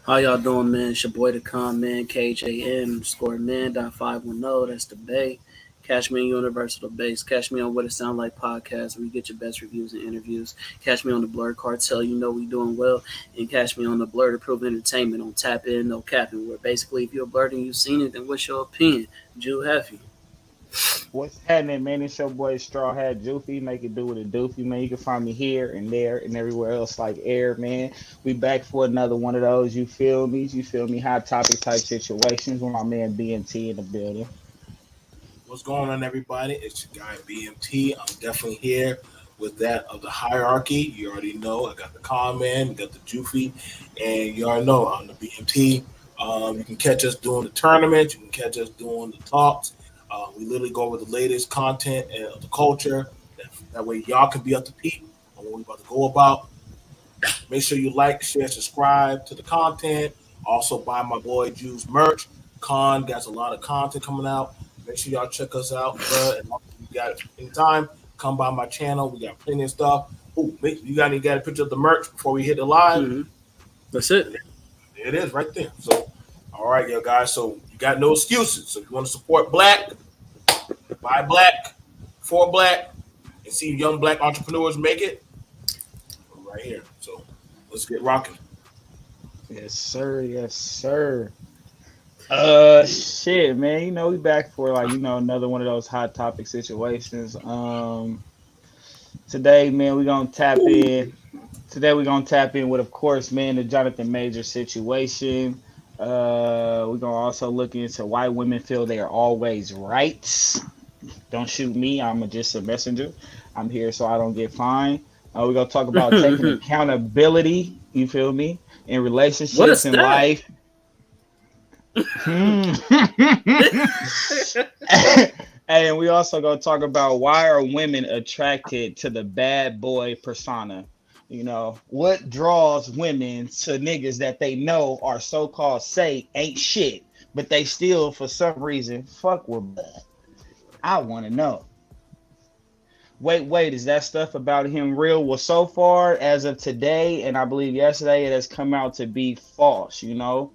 How y'all doing, man? It's your boy the Con Man, KJM, score man, .510. That's the Bay. Catch me on Universal Base. Catch me on What It Sound Like podcast, where you get your best reviews and interviews. Catch me on the Blerd Cartel, you know we doing well. And catch me on the Blerd Approved Entertainment on TapN, no CapN, where basically if you're a Blerd and you've seen it, then what's your opinion? Jew Heffy. What's happening, man? It's your boy Straw Hat Joofy. Make it do what it doofy, man. You can find me here and there and everywhere else like air, man. We back for another one of those. You feel me? You feel me? Hot topic type situations with my man BMT in the building. What's going on, everybody? It's your guy BMT. I'm definitely here with that of the hierarchy. You already know. I got the comment, we got the Joofy, and you already know I'm the BMT. You can catch us doing the tournament. You can catch us doing the talks. We literally go over the latest content of the culture. That way, y'all can be up to date on what we're about to go about. Make sure you like, share, subscribe to the content. Also, buy my boy Jew's merch. Con got a lot of content coming out. Make sure y'all check us out. And you got any time, come by my channel. We got plenty of stuff. Oh, you got a picture of the merch before we hit the live? Mm-hmm. That's it. There it is right there. So, all right, yo, guys. So you got no excuses. So if you want to support Black, buy Black, for Black, and see young Black entrepreneurs make it, right here. So let's get rocking. Yes, sir. Yes, sir. Shit, man. You know, we back for another one of those hot topic situations. Today, man, we're gonna tap in. Today we're gonna tap in with, of course, man, the Jonathan Major situation. We're gonna also look into why women feel they are always right. Don't shoot me. I'm just a messenger. I'm here so I don't get fined. We're gonna talk about taking accountability. You feel me? In relationships and life. And we also gonna talk about why are women attracted to the bad boy persona. You know, what draws women to niggas that they know are so-called say ain't shit, but they still for some reason fuck with blood. I want to know. Wait, is that stuff about him real? Well, so far as of today, and I believe yesterday, it has come out to be false. You know,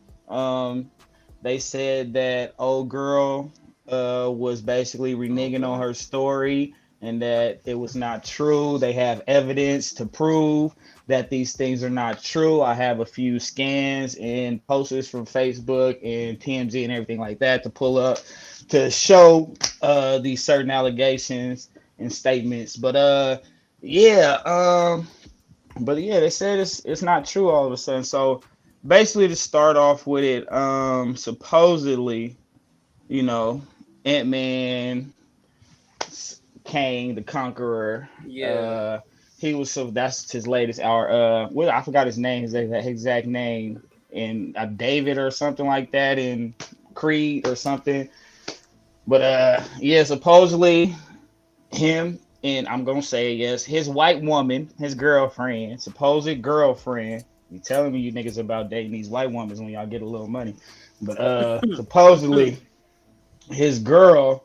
they said that old girl was basically reneging on her story and that it was not true. They have evidence to prove that these things are not true. I have a few scans and posters from Facebook and TMZ and everything like that to pull up to show these certain allegations and statements. But they said it's not true all of a sudden. So basically, to start off with it, supposedly, you know, Ant-Man, Kang, the Conqueror. Yeah. That's his latest hour. I forgot his name, his exact name, in David or something like that in Creed or something. But supposedly him and I'm gonna say yes, his white woman, his girlfriend, supposed girlfriend. You telling me you niggas about dating these white women when y'all get a little money. But supposedly his girl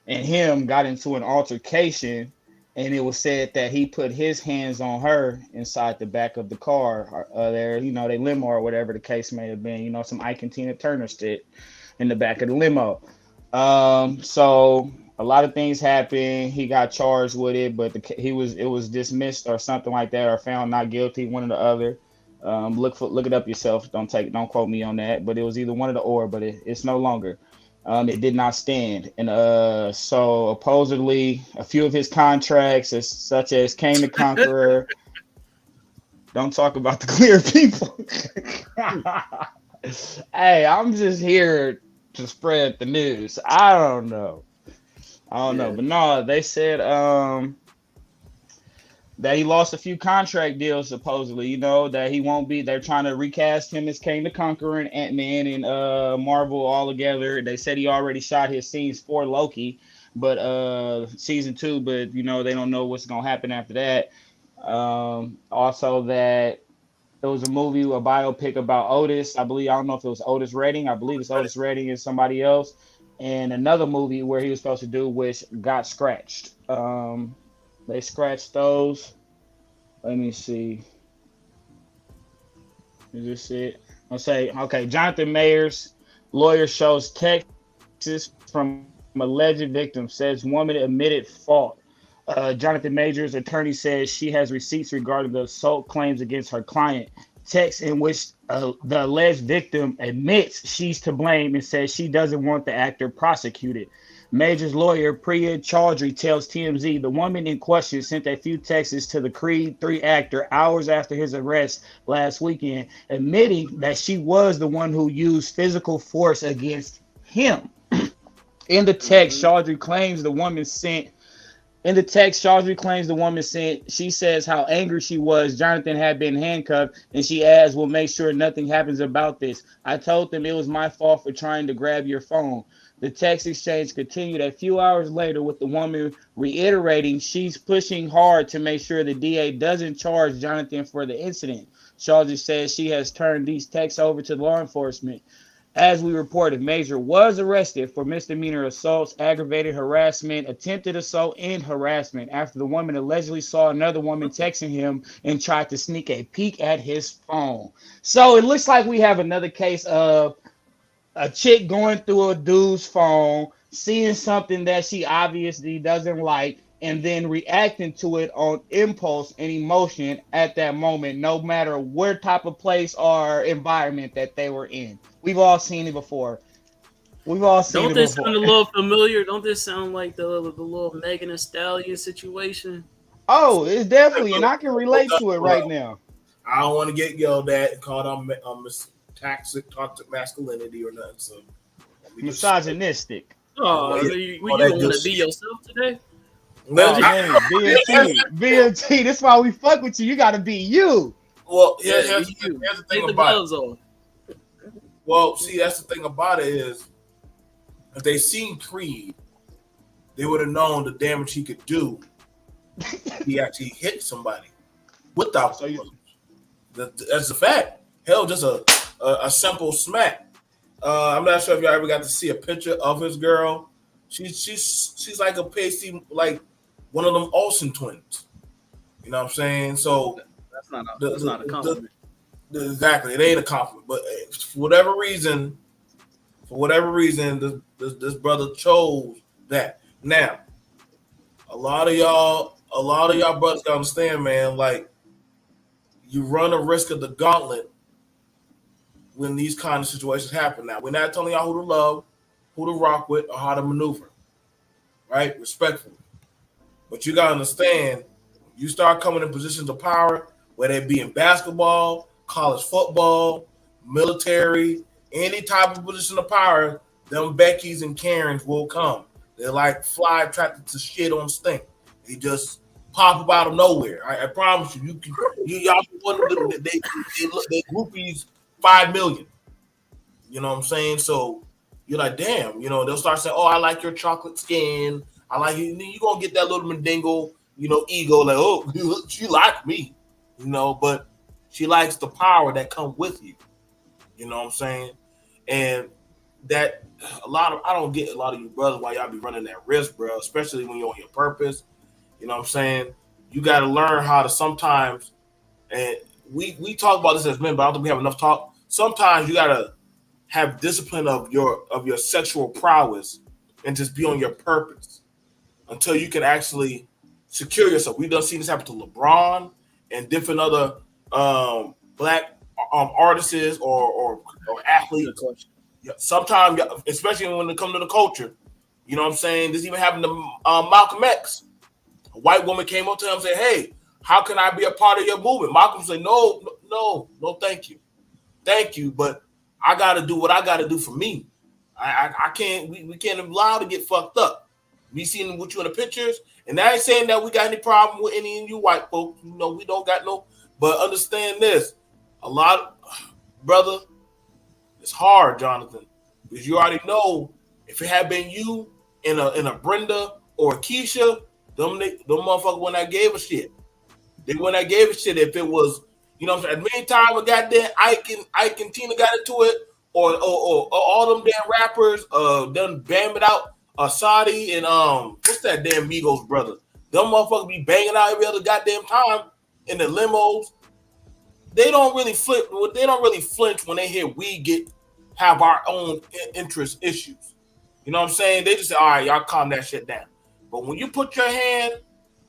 and him got into an altercation, and it was said that he put his hands on her inside the back of the car, their limo or whatever the case may have been, some Ike and Tina Turner shit in the back of the limo. So a lot of things happened. He got charged with it, but it was dismissed or something like that, or found not guilty, one or the other. Look it up yourself. Don't quote me on that, but it was either one of the or, but it's no longer. It did not stand. And so supposedly a few of his contracts, such as Kang the Conqueror, don't talk about the clear people. Hey, I'm just here to spread the news. I don't know. But no, they said that he lost a few contract deals supposedly, that he won't be. They're trying to recast him as Kang the Conqueror and Ant-Man and Marvel all together. They said he already shot his scenes for Loki, but season 2, but they don't know what's gonna happen after that. Also that there was a movie, a biopic about Otis. I believe, I don't know if it was Otis Redding. I believe it's Otis Redding and somebody else. And another movie where he was supposed to do, which got scratched. They scratched those. Let me see. Is this it? I'll say, okay, Jonathan Mayer's lawyer shows texts from alleged victim, says woman admitted fault. Jonathan Major's attorney says she has receipts regarding the assault claims against her client. Text in which the alleged victim admits she's to blame and says she doesn't want the actor prosecuted. Major's lawyer, Priya Chaudhry, tells TMZ the woman in question sent a few texts to the Creed 3 actor hours after his arrest last weekend, admitting that she was the one who used physical force against him. In the text, Chaudhry claims the woman sent. She says how angry she was. Jonathan had been handcuffed, and she adds, "We'll make sure nothing happens about this. I told them it was my fault for trying to grab your phone." The text exchange continued a few hours later with the woman reiterating she's pushing hard to make sure the DA doesn't charge Jonathan for the incident. Chaudhry says she has turned these texts over to law enforcement. As we reported, Major was arrested for misdemeanor assaults, aggravated harassment, attempted assault, and harassment after the woman allegedly saw another woman texting him and tried to sneak a peek at his phone. So it looks like we have another case of a chick going through a dude's phone, seeing something that she obviously doesn't like, and then reacting to it on impulse and emotion at that moment, no matter what type of place or environment that they were in. We've all seen it before. Don't this sound a little familiar? Don't this sound like the little Megan Thee Stallion situation? Oh, it's definitely, and I can relate to it right now. I don't want to get yelled at and called on toxic masculinity or nothing. So misogynistic. Oh, you don't want to be yourself today? Oh, man, BMT, that's why we fuck with you. You got to be you. Well, here's the thing about it. Well, see, that's the thing about it is, if they seen Creed, they would have known the damage he could do. He actually hit somebody without that's the fact. Hell, just a simple smack. I'm not sure if y'all ever got to see a picture of his girl. She's like a pasty, like one of them Olsen twins. You know what I'm saying? So that's not a compliment. Exactly, it ain't a compliment. But for whatever reason, this brother chose that. Now, a lot of y'all brothers gotta understand, man. Like, you run a risk of the gauntlet when these kind of situations happen. Now, we're not telling y'all who to love, who to rock with, or how to maneuver. Right? Respectfully. But you gotta understand, you start coming in positions of power, whether it be in basketball, college football, military, any type of position of power, them Beckys and Karens will come. They're like fly attracted to shit on stink. They just pop up out of nowhere. I promise you, y'all they groupies 5 million. You know what I'm saying? So you're like, damn, they'll start saying, "Oh, I like your chocolate skin. I like you." You're gonna get that little mandingo, ego, like, "Oh, she like me," but she likes the power that comes with you. You know what I'm saying? And that I don't get a lot of you brothers why y'all be running that risk, bro, especially when you're on your purpose. You know what I'm saying? You got to learn how to sometimes, and we talk about this as men, but I don't think we have enough talk. Sometimes you got to have discipline of your sexual prowess and just be on your purpose until you can actually secure yourself. We've done seen this happen to LeBron and different other black artists or athletes. Yeah, sometimes, especially when it comes to the culture, you know what I'm saying? This even happened to Malcolm X. A white woman came up to him and said, "Hey, how can I be a part of your movement?" Malcolm said, No, thank you, but I got to do what I got to do for me. I can't. We can't allow to get fucked up. Me seeing with you in the pictures, and I ain't saying that we got any problem with any of you white folks. You know, we don't got no. But understand this, a lot, brother, it's hard, Jonathan, because you already know if it had been you in a Brenda or a Keisha, them motherfuckers when I gave a shit. They when I gave a shit if it was, you know what I'm saying, many times I got there, Ike and Tina got into it, or all them damn rappers done bam it out. Saudi and what's that damn Migos brother? Them motherfuckers be banging out every other goddamn time in the limos. They don't really flip. They don't really flinch when they hear we have our own interest issues. You know what I'm saying? They just say, all right, y'all calm that shit down. But when you put your hand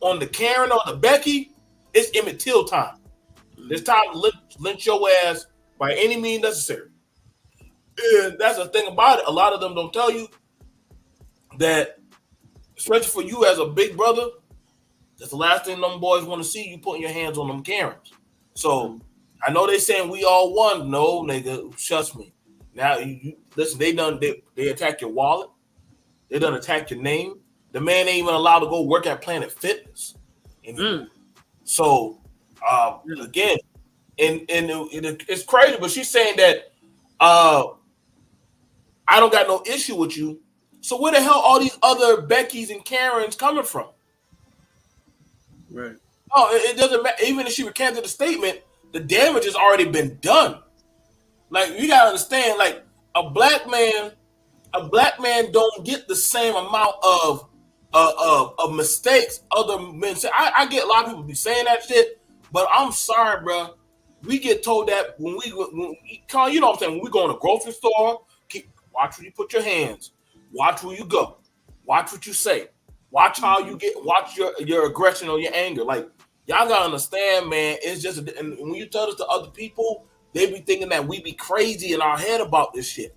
on the Karen or the Becky, it's Emmett Till time. It's time to lynch your ass by any means necessary. And that's the thing about it. A lot of them don't tell you that, especially for you as a big brother, that's the last thing them boys want to see, you putting your hands on them Karens. So I know they saying we all won. No, nigga, trust me. Now you listen, they attack your wallet. They done attack your name. The man ain't even allowed to go work at Planet Fitness anymore. So again, and it's crazy, but she's saying that I don't got no issue with you. So where the hell all these other Beckys and Karens coming from? Right. Oh, it doesn't matter. Even if she recanted the statement, the damage has already been done. Like, you gotta understand, like, a black man don't get the same amount of mistakes other men say. I get a lot of people be saying that shit, but I'm sorry, bro. We get told that when you know what I'm saying, when we go in a grocery store, watch where you put your hands, watch where you go, watch what you say, watch how you watch your aggression or your anger. Like, y'all gotta understand, man. It's just, and when you tell this to other people, they be thinking that we be crazy in our head about this shit.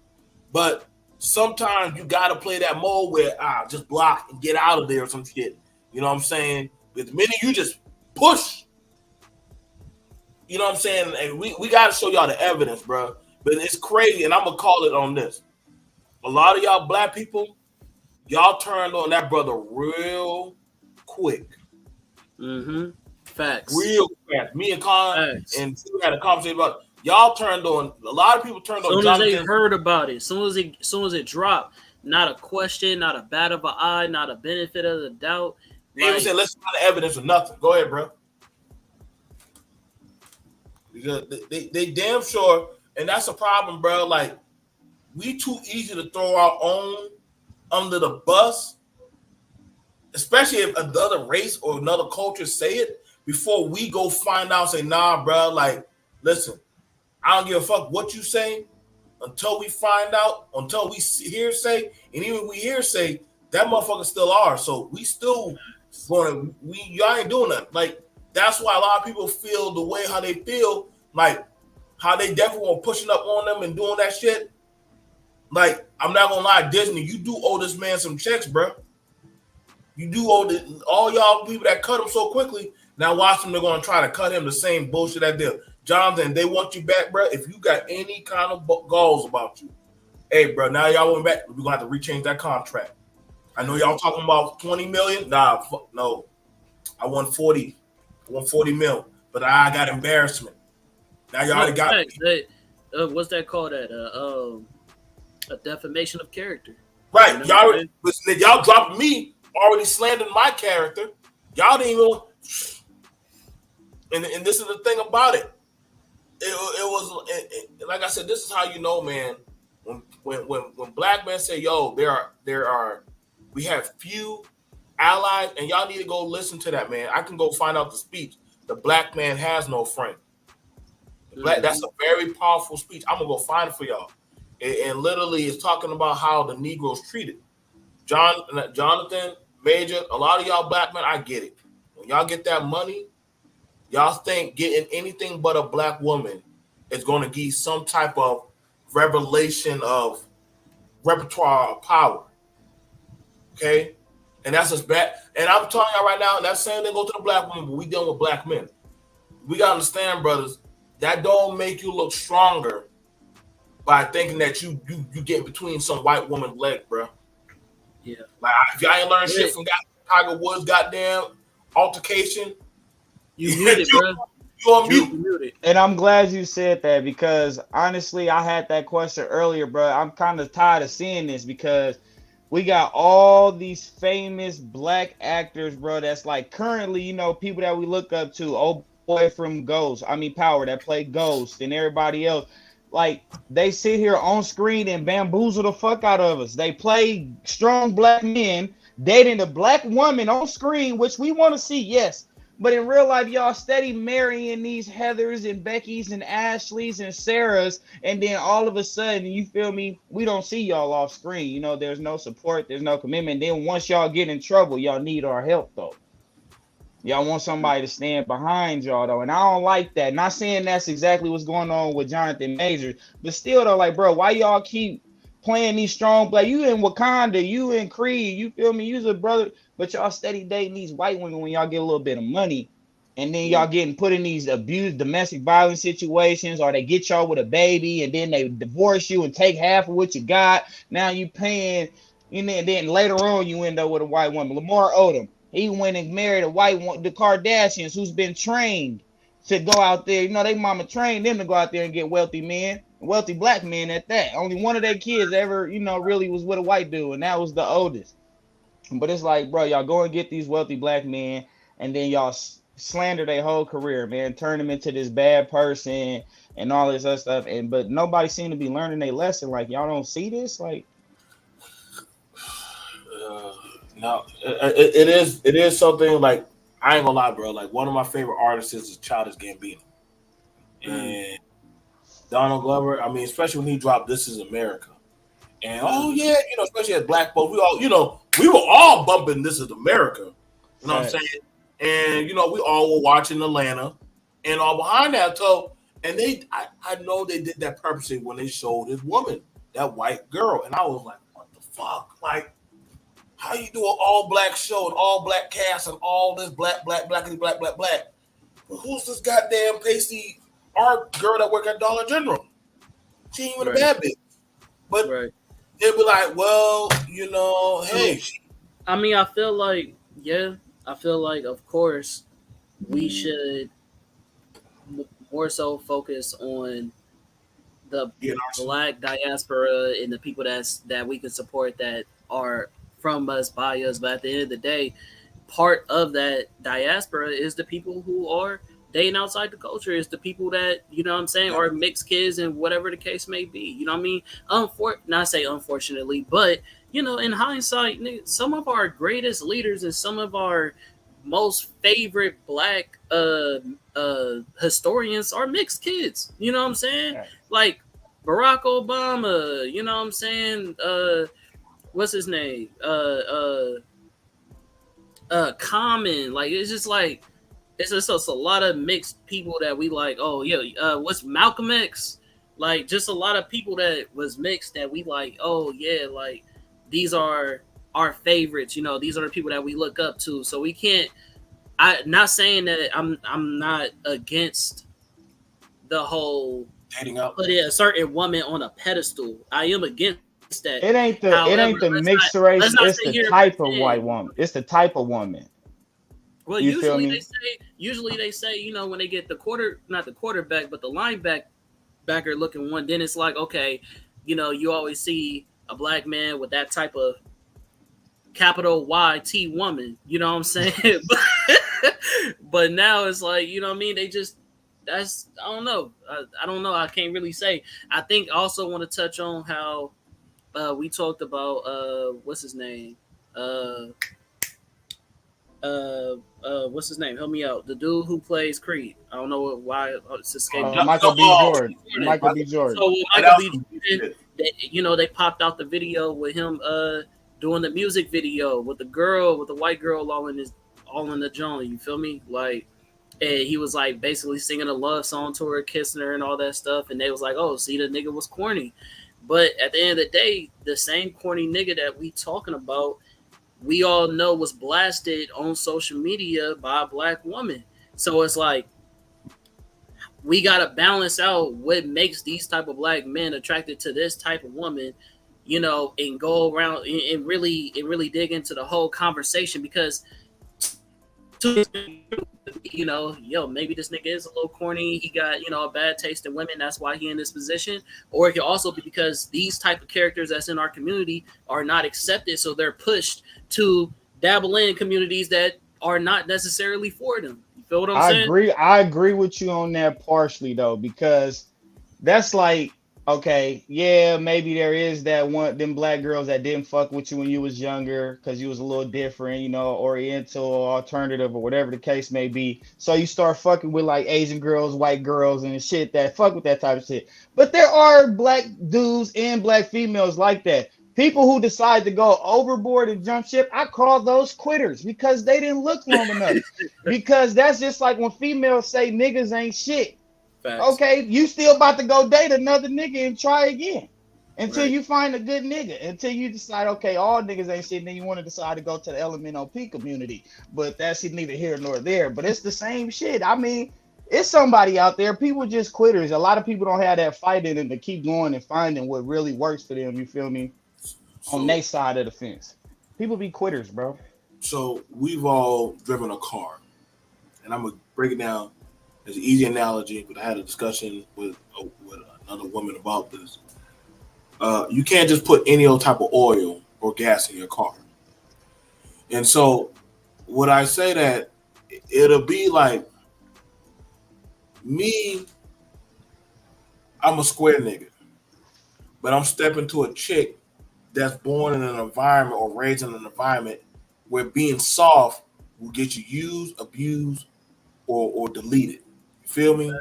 But sometimes you gotta play that mode where just block and get out of there or some shit. You know what I'm saying? But the minute you just push, you know what I'm saying? And we gotta show y'all the evidence, bro. But it's crazy, and I'm gonna call it on this. A lot of y'all black people, y'all turned on that brother real quick. Facts. Real fast. Me and Con and Sue had a conversation about it. Y'all turned on. A lot of people turned on. As soon as they heard about it, soon as it dropped, not a question, not a bat of an eye, not a benefit of the doubt. They even said, let's find the evidence or nothing. Go ahead, bro. Because they damn sure, and that's a problem, bro. Like, we too easy to throw our own under the bus, especially if another race or another culture say it, before we go find out and say, nah, bro, like, listen, I don't give a fuck what you say until we find out, until we hear say, and even if we hear say, that motherfucker still ours. So we still going, y'all ain't doing that. Like, that's why a lot of people feel the way how they feel, like how they definitely want pushing up on them and doing that shit. Like, I'm not gonna lie, Disney, you do owe this man some checks, bro. You do owe all y'all people that cut him so quickly. Now watch them, they're gonna try to cut him the same bullshit that did. Jonathan, they want you back, bro. If you got any kind of goals about you, hey, bro, now y'all went back. We're gonna have to rechange that contract. I know y'all talking about 20 million. Nah, fuck no. I want 40. I want 40 mil, but I got embarrassment. Now y'all already got what's that called? A defamation of character. Right. You know, y'all dropped me, already slandering my character. Y'all didn't even. And this is the thing about it. It was like I said. This is how you know, man. When black men say, "Yo, we have few allies," and y'all need to go listen to that, man. I can go find out the speech. The black man has no friend. That's a very powerful speech. I'm gonna go find it for y'all. And literally, it's talking about how the Negroes treated. Jonathan, Major, a lot of y'all black men, I get it. When y'all get that money, y'all think getting anything but a black woman is going to give you some type of revelation of repertoire of power. Okay? And that's just bad. And I'm telling y'all right now, that same thing go to the black woman, but we dealing with black men. We got to understand, brothers, that don't make you look stronger by thinking that you get between some white woman's leg, bro. Yeah. Like if y'all ain't learned shit from Tiger Woods' goddamn altercation, you muted, bro. You on You mute. muted. And I'm glad you said that because honestly, I had that question earlier, bro. I'm kind of tired of seeing this because we got all these famous black actors, bro. That's like currently, people that we look up to. Old boy from Power that played Ghost, and everybody else. Like they sit here on screen and bamboozle the fuck out of us. They play strong black men dating a black woman on screen, which we want to see, yes. But in real life, y'all steady marrying these Heathers and Beckys and Ashleys and Sarahs, and then all of a sudden, you feel me? We don't see y'all off screen. There's no support, there's no commitment. Then once y'all get in trouble, y'all need our help though. Y'all want somebody to stand behind y'all though, and I don't like that. Not saying that's exactly what's going on with Jonathan Majors, but still though, like, bro, why y'all keep playing these strong black? You in Wakanda, you in Creed, you feel me? You's a brother, but y'all steady dating these white women when y'all get a little bit of money, and then y'all getting put in these abused domestic violence situations, or they get y'all with a baby, and then they divorce you and take half of what you got. Now you paying, and then later on you end up with a white woman. Lamar Odom. He went and married a white one, the Kardashians, who's been trained to go out there. They mama trained them to go out there and get wealthy men, wealthy black men at that. Only one of their kids ever, really was with a white dude, and that was the oldest. But it's like, bro, y'all go and get these wealthy black men, and then y'all slander their whole career, man. Turn them into this bad person and all this other stuff. But nobody seemed to be learning their lesson. Like, y'all don't see this, like. No, it is something like I ain't gonna lie, bro. Like one of my favorite artists is Childish Gambino, and Donald Glover. I mean, especially when he dropped "This Is America," and especially as black folks, we were all bumping "This Is America." You know what I'm saying? And we all were watching Atlanta, and all behind that. So, and I know they did that purposely when they showed this woman, that white girl, and I was like, what the fuck, like. How you do an all black show and all black cast and all this black. But who's this goddamn pasty art girl that work at Dollar General? She ain't even a bad bitch. But they'll be like, well, hey. I mean, I feel like, of course, we should more so focus on the black diaspora and the people that we can support that are from us, by us, but at the end of the day, part of that diaspora is the people who are dating outside the culture, is the people that, are mixed kids and whatever the case may be. You know what I mean? Not say unfortunately, but, in hindsight, some of our greatest leaders and some of our most favorite black historians are mixed kids. You know what I'm saying? Like Barack Obama, you know what I'm saying? What's his name? Common. Like it's just like it's just a lot of mixed people that we like. Oh yeah, what's Malcolm X? Like just a lot of people that was mixed that we like. Oh yeah, like these are our favorites. These are the people that we look up to. So we can't. Not saying that I'm not against the whole dating up, putting a certain woman on a pedestal. I am against that. It ain't the mixed race. It's the type of white woman. It's the type of woman. Well, usually they say, when they get not the quarterback, but the linebacker looking one, then it's like, okay, you always see a black man with that type of capital YT woman. You know what I'm saying? But now it's like, you know what I mean? I don't know. I don't know. I can't really say. I think I also want to touch on how. We talked about what's his name? What's his name? Help me out. The dude who plays Creed. I don't know why it's escaping. Michael B. Jordan. Michael B. Jordan. So Michael B. Jordan, they popped out the video with him doing the music video with the white girl all in the joint. You feel me? Like, and he was like basically singing a love song to her, kissing her, and all that stuff. And they was like, "Oh, see, the nigga was corny." But at the end of the day, the same corny nigga that we talking about, we all know was blasted on social media by a black woman. So it's like, we got to balance out what makes these type of black men attracted to this type of woman and go around and really dig into the whole conversation because maybe this nigga is a little corny. He got, a bad taste in women. That's why he in this position. Or it could also be because these type of characters that's in our community are not accepted. So they're pushed to dabble in communities that are not necessarily for them. You feel what I'm saying? I agree with you on that partially though, because that's like, okay, yeah, maybe there is that one them black girls that didn't fuck with you when you was younger because you was a little different, oriental or alternative or whatever the case may be. So you start fucking with like Asian girls, white girls, and shit that fuck with that type of shit. But there are black dudes and black females like that. People who decide to go overboard and jump ship, I call those quitters because they didn't look long enough. Because that's just like when females say niggas ain't shit. Facts. Okay, you still about to go date another nigga and try again until Right. you find a good nigga. Until you decide, okay, all niggas ain't shit. And then you want to decide to go to the LMNOP community, but that's neither here nor there. But it's the same shit. I mean, it's somebody out there. People just quitters. A lot of people don't have that fight in them to keep going and finding what really works for them. You feel me? On their side of the fence, people be quitters, bro. So we've all driven a car, and I'm gonna break it down as an easy analogy. But I had a discussion with another woman about this. You can't just put any old type of oil or gas in your car. And so, would I say that it'll be like me? I'm a square nigga, but I'm stepping to a chick that's born in an environment or raised in an environment where being soft will get you used, abused, or deleted. You feel me?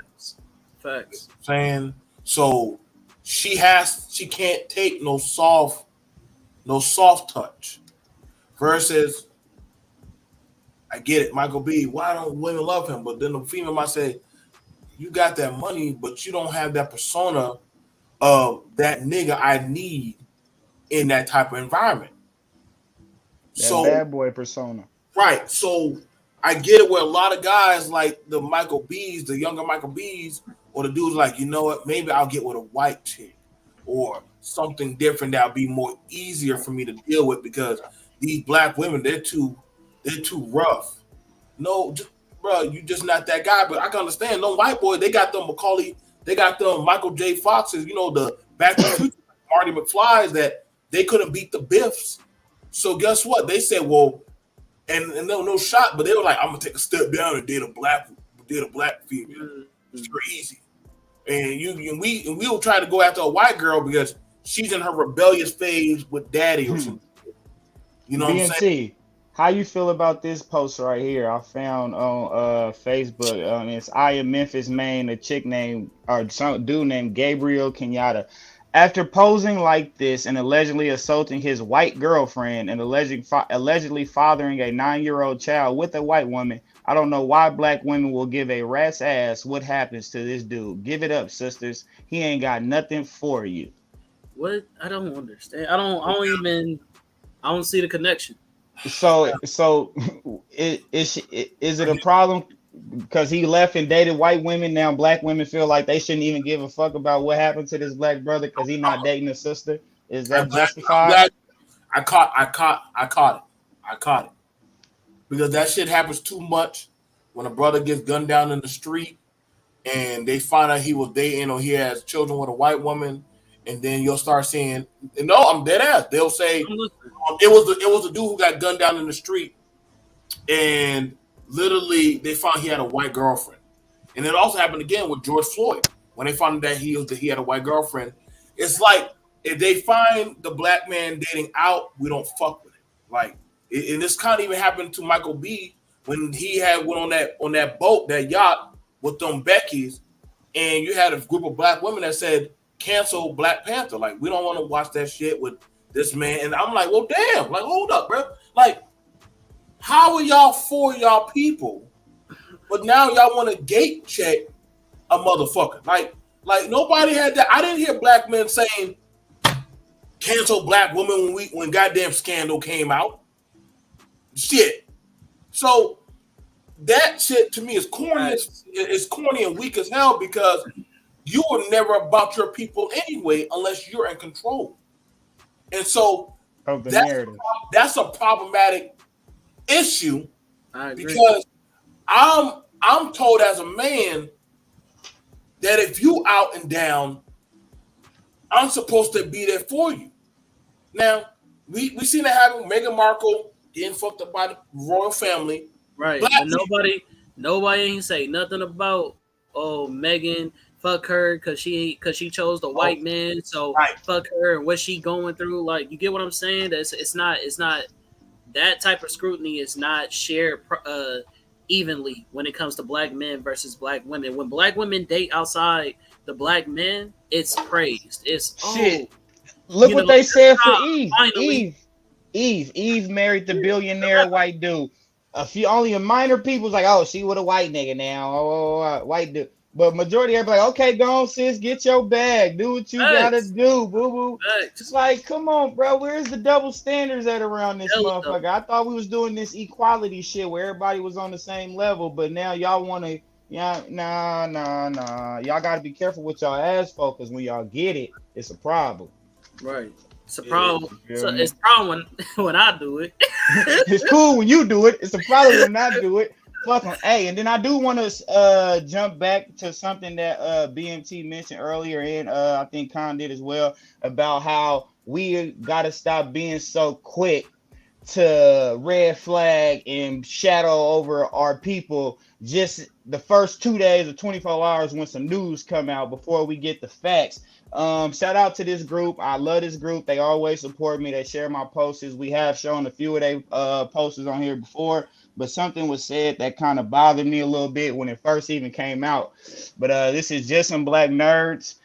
Facts. Saying so she can't take no soft touch. Versus I get it, Michael B. Why don't women love him? But then the female might say, you got that money, but you don't have that persona of that nigga I need in that type of environment. That bad boy persona. Right. So I get it where a lot of guys like the Michael B's, the younger Michael B's, or the dudes like, you know what, maybe I'll get with a white chick or something different that'll be more easier for me to deal with because these black women, they're too rough. No, bro, you just not that guy. But I can understand. No white boy, they got them Macaulay, they got them Michael J. Foxes, the Back to the Future, Marty McFly's that they couldn't beat the Biffs. So guess what? They said, well, and no shot, but they were like, I'm gonna take a step down and date a black female. Mm-hmm. It's very easy. And we will try to go after a white girl because she's in her rebellious phase with daddy or something. You know BNT, what I'm saying? how you feel about this post right here? I found on Facebook. It's I am Memphis, Maine. A chick named or some dude named Gabriel Kenyatta. After posing like this and allegedly assaulting his white girlfriend and allegedly fathering a 9-year-old child with a white woman, I don't know why black women will give a rat's ass what happens to this dude. Give it up, sisters. He ain't got nothing for you. What? I don't understand. I don't see the connection. So is it a problem because he left and dated white women? Now black women feel like they shouldn't even give a fuck about what happened to this black brother because he's not dating a sister. Is that justified? I caught it because that shit happens too much when a brother gets gunned down in the street and they find out he was dating or he has children with a white woman, and then you'll start seeing, no, I'm dead ass. They'll say it was a dude who got gunned down in the street, and literally they found he had a white girlfriend, and it also happened again with George Floyd when they found that he had a white girlfriend. It's like if they find the black man dating out, we don't fuck with it. Like, and this kind of even happened to Michael B when he went on that boat, that yacht with them Beckys, and you had a group of black women that said cancel Black Panther. Like, we don't want to watch that shit with this man. And I'm like, well, damn. Like, hold up, bro. Like, how are y'all for y'all people, but now y'all want to gate check a motherfucker? Like nobody had that. I didn't hear black men saying cancel black women when goddamn Scandal came out. Shit. So that shit to me is corny. It's corny and weak as hell because you were never about your people anyway unless you're in control. And so Of the narrative. that's a problematic issue I agree. because I'm told as a man that if you out and down, I'm supposed to be there for you. Now, we seen it happen. Meghan Markle getting fucked up by the royal family. Right. Black But nobody ain't say nothing about Megan, fuck her because she chose the white man, so right. fuck her and what she going through. Like, you get what I'm saying? It's not that type of scrutiny is not shared evenly when it comes to black men versus black women. When black women date outside the black men, it's praised. It's shit. Look what they said for Eve. Finally. Eve married the billionaire white dude. Only a minor people's like, oh, she with a white nigga now. Oh, white dude. But majority are like, okay, go on, sis, get your bag, do what you gotta do, boo boo. It's like, come on, bro, where's the double standards at around this motherfucker? I thought we was doing this equality shit where everybody was on the same level, but now y'all want to, nah. Y'all gotta be careful with y'all ass focus. When y'all get it, it's a problem. Right. It's a problem. It's a problem when I do it. It's cool when you do it. It's a problem when I do it. Fuck them. Hey, and then I do want to jump back to something that BMT mentioned earlier, and I think Khan did as well, about how we got to stop being so quick to red flag and shadow over our people just the first 2 days or 24 hours when some news come out before we get the facts. Shout out to this group. I love this group. They always support me. They share my posts. We have shown a few of their posters on here before, but something was said that kind of bothered me a little bit when it first even came out. But this is Just Some Black Nerds.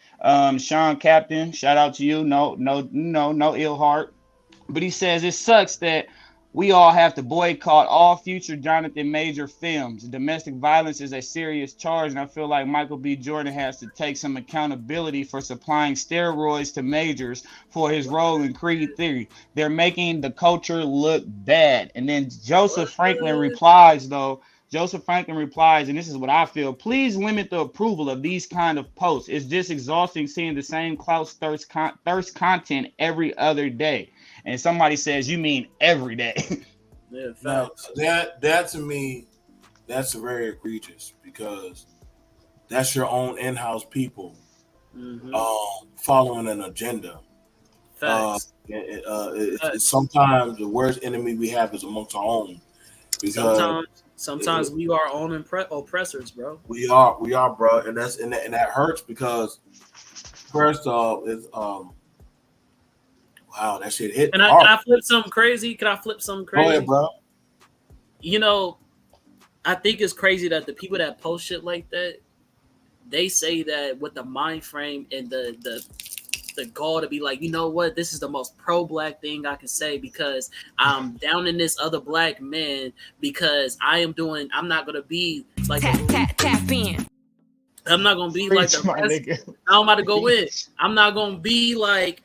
Sean CapN, shout out to you. No ill heart. But he says it sucks that we all have to boycott all future Jonathan Major films. Domestic violence is a serious charge, and I feel like Michael B. Jordan has to take some accountability for supplying steroids to Majors for his role in Creed 3. They're making the culture look bad. And then Joseph Franklin replies, and this is what I feel: please limit the approval of these kind of posts. It's just exhausting seeing the same clout thirst content every other day. And somebody says, you mean every day? Yeah, now, that to me, that's very egregious, because that's your own in-house people following an agenda. Facts. Sometimes the worst enemy we have is amongst our own. Sometimes we are our own oppressors, bro. We are, bro, and that hurts, because first off, it's wow, that shit hit. Can I flip something crazy? Go ahead, bro. You know, I think it's crazy that the people that post shit like that, they say that with the mind frame and the goal to be like, you know what, this is the most pro-black thing I can say, because I'm down in this other black man, because I'm not gonna be like TapN. I'm not gonna be like I'm about to go in. I'm not gonna be like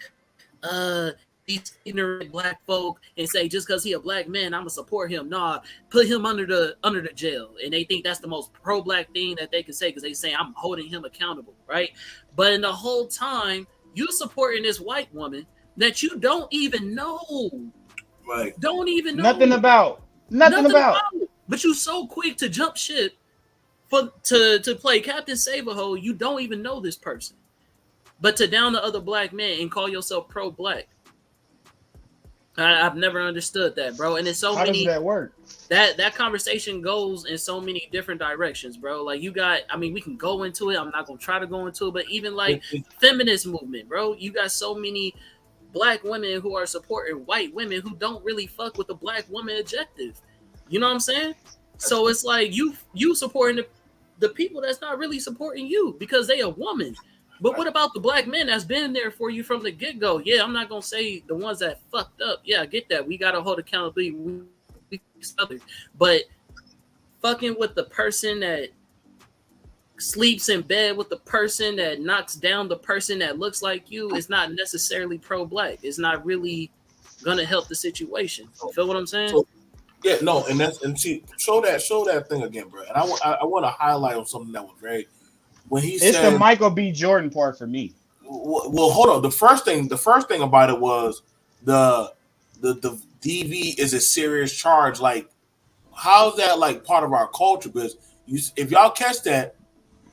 these ignorant black folk and say just because he a black man, I'm gonna support him. Nah, put him under the jail. And they think that's the most pro-black thing that they can say, because they say I'm holding him accountable, right? But in the whole time, you supporting this white woman that you don't even know, right? Don't even know nothing about. But you so quick to jump ship to play Captain Save-A-Ho. You don't even know this person, but to down the other black man and call yourself pro-black. I've never understood that, bro. And it's so How many. Does that work? That conversation goes in so many different directions, bro. Like we can go into it. I'm not gonna try to go into it, but even like feminist movement, bro. You got so many black women who are supporting white women who don't really fuck with the black woman objective. You know what I'm saying? So it's like you supporting the people that's not really supporting you because they a woman. But what about the black men that's been there for you from the get-go? Yeah, I'm not going to say the ones that fucked up. Yeah, I get that. We got to hold accountability. But fucking with the person that sleeps in bed with the person that knocks down the person that looks like you is not necessarily pro-black. It's not really going to help the situation. You feel what I'm saying? So, yeah, no, and see, show that thing again, bro. And I want to highlight on something that was very... When he said, the Michael B. Jordan part for me. Well, hold on. The first thing about it was the DV is a serious charge. Like, how's that like part of our culture? Because if y'all catch that,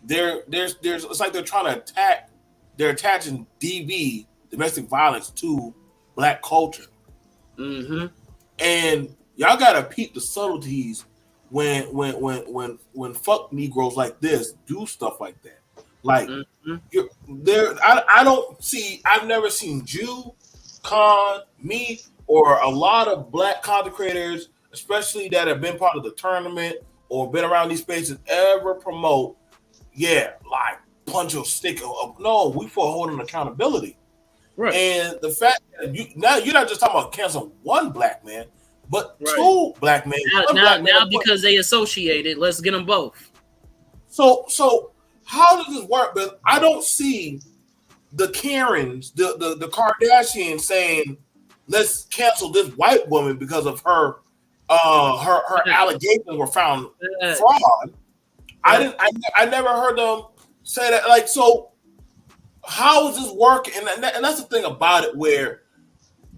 there's it's like they're trying to attack. They're attaching DV, domestic violence, to black culture. Mm-hmm. And y'all gotta peep the subtleties when fuck Negroes like this do stuff like that. Like, I don't see. I've never seen Jew, Con, me, or a lot of black content creators, especially that have been part of the tournament or been around these spaces, ever promote. Yeah, like punch or stick. No, we for holding accountability. Right. And the fact that you're not just talking about canceling one black man, but two black men. Now because they associated, let's get them both. So how does this work? But I don't see the Karens, the Kardashians saying, let's cancel this white woman because of her allegations were found fraud. I never heard them say that. Like, so how is this working? And that's the thing about it, where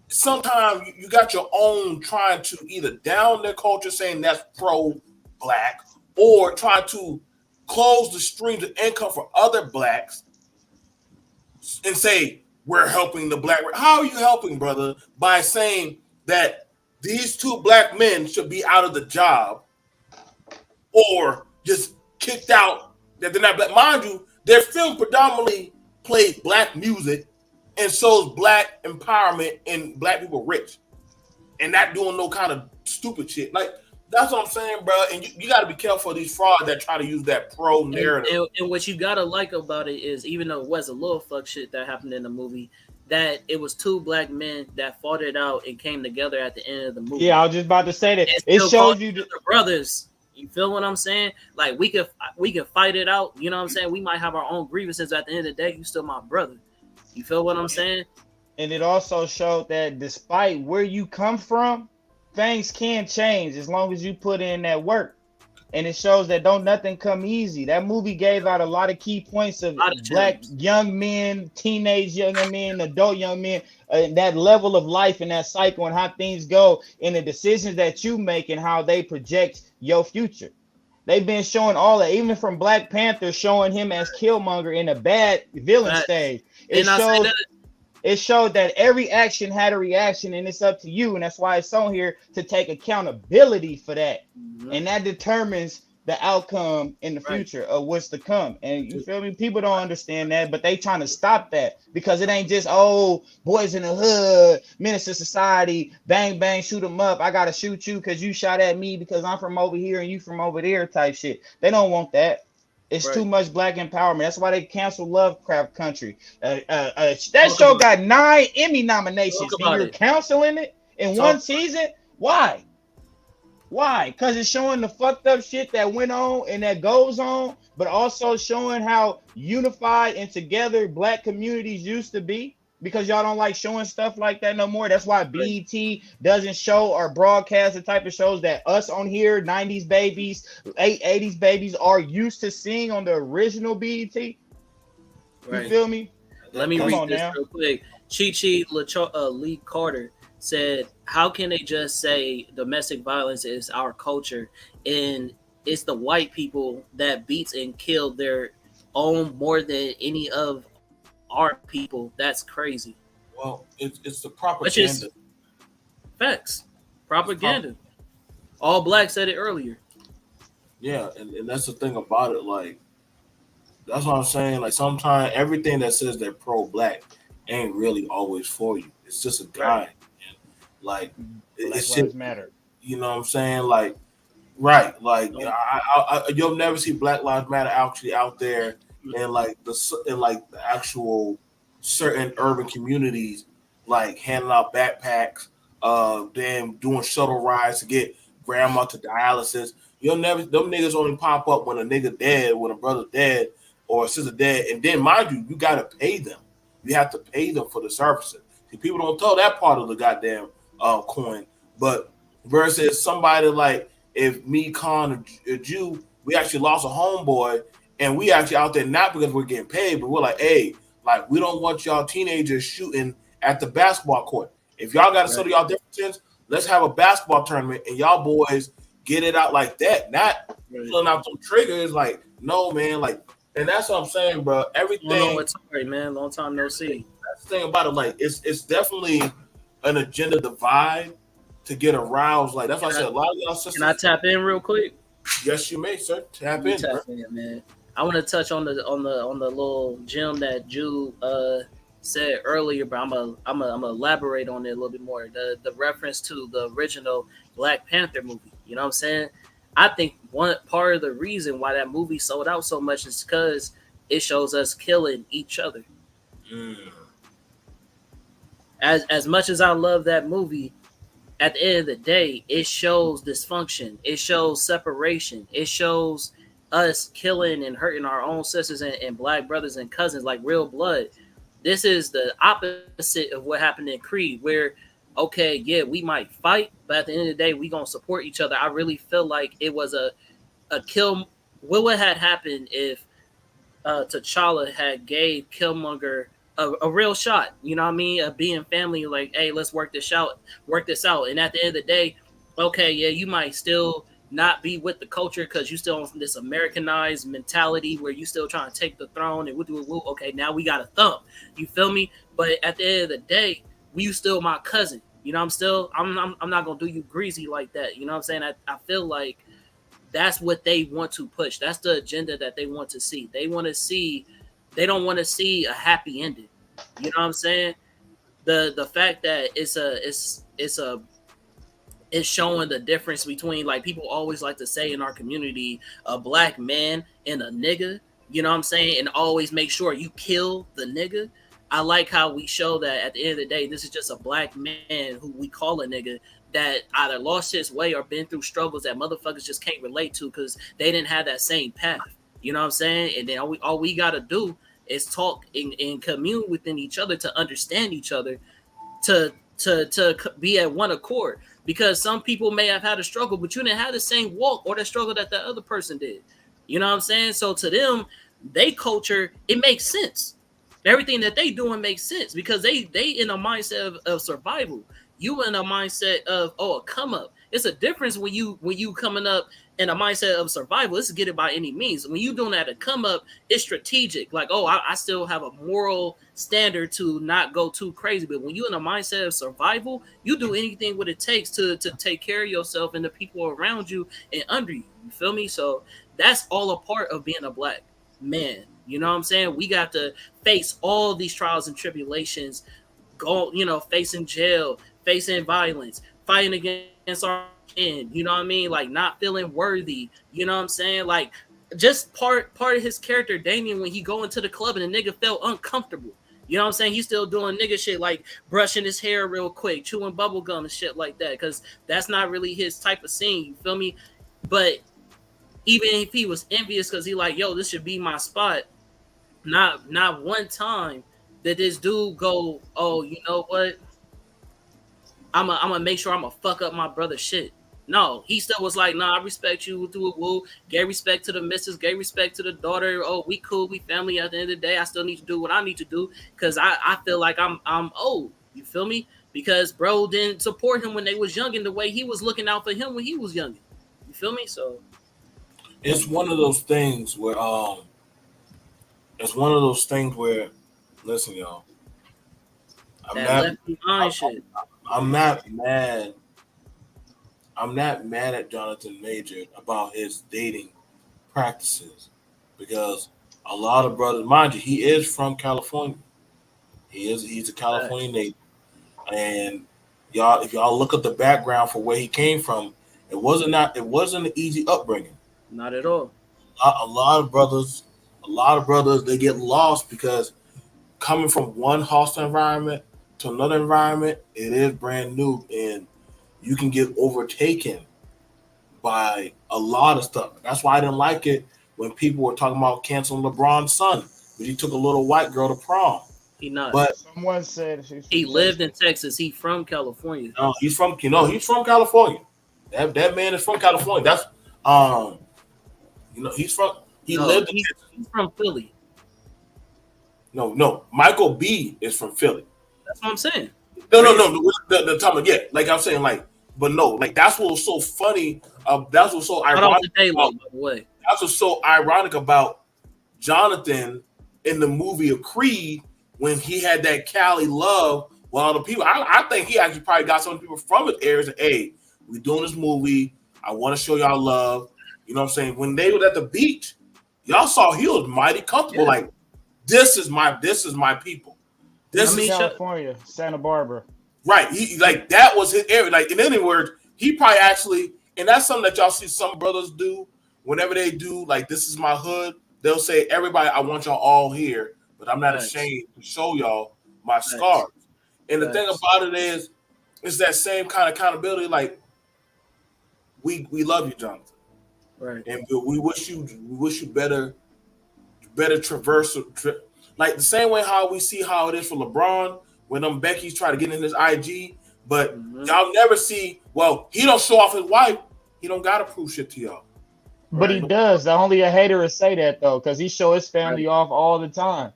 sometimes you got your own trying to either down their culture saying that's pro-black, or try to close the streams of income for other blacks and say we're helping the black. How are you helping, brother? By saying that these two black men should be out of the job or just kicked out, that they're not black. Mind you, their film predominantly plays black music and shows black empowerment and black people rich, and not doing no kind of stupid shit. Like, that's what I'm saying, bro. And you got to be careful of these frauds that try to use that pro narrative. And what you got to like about it is, even though it was a little fuck shit that happened in the movie, that it was two black men that fought it out and came together at the end of the movie. Yeah, I was just about to say that. It shows you the brothers. You feel what I'm saying? Like, we could fight it out. You know what I'm saying? We might have our own grievances. At the end of the day, you still my brother. You feel what I'm saying? And it also showed that despite where you come from, things can change as long as you put in that work. And it shows that don't nothing come easy. That movie gave out a lot of key points of black young men, teenage young men, adult young men, that level of life and that cycle and how things go and the decisions that you make and how they project your future. They've been showing all that, even from Black Panther, showing him as Killmonger in a bad villain stage. It showed that every action had a reaction, and it's up to you. And that's why it's on here to take accountability for that. Mm-hmm. And that determines the outcome in the future of what's to come. And you feel me? People don't understand that, but they trying to stop that because it ain't just, oh, boys in the hood, menace to society, bang, bang, shoot them up. I got to shoot you because you shot at me because I'm from over here and you from over there type shit. They don't want that. It's too much black empowerment. That's why they canceled Lovecraft Country. That show got 9 Emmy nominations. And you're canceling it in one season? Why? Why? Because it's showing the fucked up shit that went on and that goes on, but also showing how unified and together black communities used to be. Because y'all don't like showing stuff like that no more. That's why BET doesn't show or broadcast the type of shows that us on here, 90s babies, 80s babies, are used to seeing on the original BET. You feel me? Let me read this real quick. Chi Lee Carter said, how can they just say domestic violence is our culture and it's the white people that beats and kill their own more than any of our people? That's crazy. Well, it's the propaganda. Facts. Propaganda. All Black said it earlier. Yeah, and that's the thing about it. Like, that's what I'm saying. Like, sometimes everything that says they're pro-black ain't really always for you. It's just a guide. And, like, it's just matter. You know what I'm saying? Like, right. Like, you'll never see Black Lives Matter actually out there in the actual certain urban communities, like handing out backpacks, then doing shuttle rides to get grandma to dialysis. Them niggas only pop up when a nigga dead, when a brother dead, or a sister dead, and then mind you, you gotta pay them. You have to pay them for the services. See, people don't tell that part of the goddamn coin. But versus somebody like, if me, Con, or Jew, we actually lost a homeboy. And we actually out there not because we're getting paid, but we're like, hey, like, we don't want y'all teenagers shooting at the basketball court. If y'all got to settle y'all differences, let's have a basketball tournament and y'all boys get it out like that. Not pulling out some triggers. Like, no, man. Like, and that's what I'm saying, bro. Everything. It's sorry, man. Long time no see. That's the thing about it. Like, it's definitely an agenda divide to get aroused. Like, that's why I said a lot of y'all sisters. Can I tap in real quick? Yes, you may, sir. Tap in, man. I want to touch on the little gem that Jude said earlier, but I'm gonna elaborate on it a little bit more. The reference to the original Black Panther movie. You know what I'm saying? I think one part of the reason why that movie sold out so much is because it shows us killing each other. As much as I love that movie, at the end of the day, it shows dysfunction. It shows separation. It shows us killing and hurting our own sisters and black brothers and cousins like real blood. This is the opposite of what happened in Creed, where, okay, yeah, we might fight, but at the end of the day, we going to support each other. I really feel like it was a kill. What would have happened if T'Challa had gave Killmonger a real shot, you know what I mean? Of being family, like, hey, let's work this out. And at the end of the day, okay, yeah, you might still not be with the culture because you still on this Americanized mentality where you still trying to take the throne and woo. Okay, now we got a thumb. You feel me? But at the end of the day, you still my cousin. You know, I'm not gonna do you greasy like that. You know what I'm saying? I feel like that's what they want to push. That's the agenda that they want to see. They don't want to see a happy ending. You know what I'm saying? The fact that it's showing the difference between, like, people always like to say in our community, a black man and a nigga, you know what I'm saying? And always make sure you kill the nigga. I like how we show that at the end of the day, this is just a black man who we call a nigga that either lost his way or been through struggles that motherfuckers just can't relate to because they didn't have that same path. You know what I'm saying? And then all we got to do is talk and commune within each other to understand each other, to be at one accord. Because some people may have had a struggle, but you didn't have the same walk or the struggle that the other person did. You know what I'm saying? So to them, they culture, it makes sense. Everything that they doing makes sense because they in a mindset of survival. You in a mindset of a come up. It's a difference when you coming up in a mindset of survival. Let's get it by any means. When you doing that to come up, it's strategic. Like, I still have a moral standard to not go too crazy. But when you in a mindset of survival, you do anything what it takes to take care of yourself and the people around you and under you. You feel me? So that's all a part of being a black man. You know what I'm saying? We got to face all these trials and tribulations, facing jail, facing violence, fighting against our end, you know what I mean? Like, not feeling worthy, you know what I'm saying? Like, just part of his character, Damien, when he go into the club and the nigga felt uncomfortable. You know what I'm saying? He's still doing nigga shit like brushing his hair real quick, chewing bubble gum and shit like that, because that's not really his type of scene, you feel me? But even if he was envious because he like, yo, this should be my spot, not one time did this dude go, oh, you know what? I'm gonna make sure I'm gonna fuck up my brother's shit. No, he still was like, nah, I respect you, do it, woo. Gave respect to the missus, gave respect to the daughter. Oh, we cool, we family. At the end of the day, I still need to do what I need to do because I feel like I'm old. You feel me? Because bro didn't support him when they was young in the way he was looking out for him when he was young. You feel me? So it's one of those things where listen, y'all. I'm not mad. I'm not mad at Jonathan Major about his dating practices because a lot of brothers, mind you, he is from California. He's a California native, and y'all, if y'all look at the background for where he came from, it wasn't an easy upbringing. Not at all. A lot of brothers, they get lost because coming from one hostile environment to another environment, it is brand new, and you can get overtaken by a lot of stuff. That's why I didn't like it when people were talking about canceling LeBron's son, but he took a little white girl to prom. But someone said he lived in Texas. He from California. No, he's from California. That man is from California. That's he's from Philly. No, Michael B is from Philly. That's what I'm saying. No. The time, yeah, like I'm saying, like, but no, like that's what was so funny. That's what's so Shout out ironic. to Daylight, by the way. That's what's so ironic about Jonathan in the movie of Creed when he had that Cali love with all the people. I think he actually probably got some people from his areas. And, hey, we doing this movie. I want to show y'all love. You know what I'm saying? When they were at the beach, y'all saw he was mighty comfortable. Yeah. Like, this is my people. This is California, Santa Barbara. right. He like that was his area. Like in other words, he probably actually, and that's something that y'all see some brothers do whenever they do. Like, this is my hood. They'll say, everybody, I want y'all all here, but I'm not ashamed to show y'all my scars. And the thing about it is, it's that same kind of accountability. Like, we love you, Jonathan. Right. And we wish you better traversal. Like the same way how we see how it is for LeBron when them Becky's try to get in his IG, but y'all never see. Well, he don't show off his wife. He don't gotta prove shit to y'all. But he does. Only a hater would say that though, because he show his family off all the time.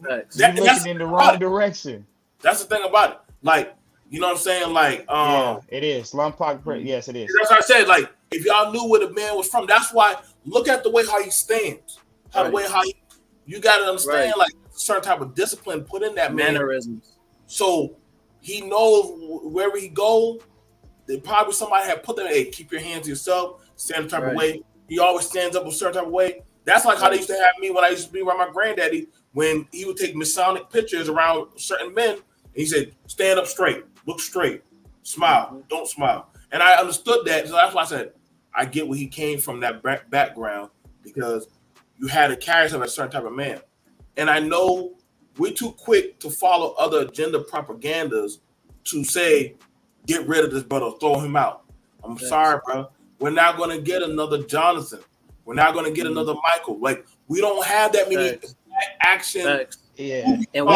You're looking in the wrong direction. That's the thing about it. Like, you know what I'm saying? Like, yeah, it is. Yes, it is. That's what I said. Like, if y'all knew where the man was from, that's why. Look at the way how he stands. The way how you got to understand, like, a certain type of discipline put in that mannerisms. Man. So he knows wherever he go, they probably somebody had put them. Hey, keep your hands to yourself. Stand a type of way. He always stands up a certain type of way. That's like how they used to have me when I used to be around my granddaddy. When he would take Masonic pictures around certain men, and he said, "Stand up straight, look straight, smile, don't smile." And I understood that, so that's why I said I get where he came from, that background, because you had to carry yourself as a certain type of man. And I know we're too quick to follow other agenda propagandas to say, get rid of this brother, throw him out. I'm sorry, bro. We're not going to get another Jonathan. We're not going to get another Michael. Like, we don't have that many action. Yeah, and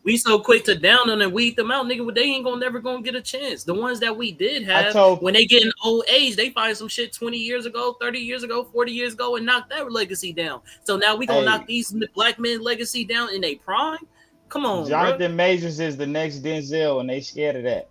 we so quick to down them and weed them out, nigga. They ain't never gonna get a chance. The ones that we did have, when they get in old age, they find some shit 20 years ago, 30 years ago, 40 years ago, and knock that legacy down. So now we gonna knock these black men legacy down in their prime. Come on, Jonathan Majors is the next Denzel, and they scared of that.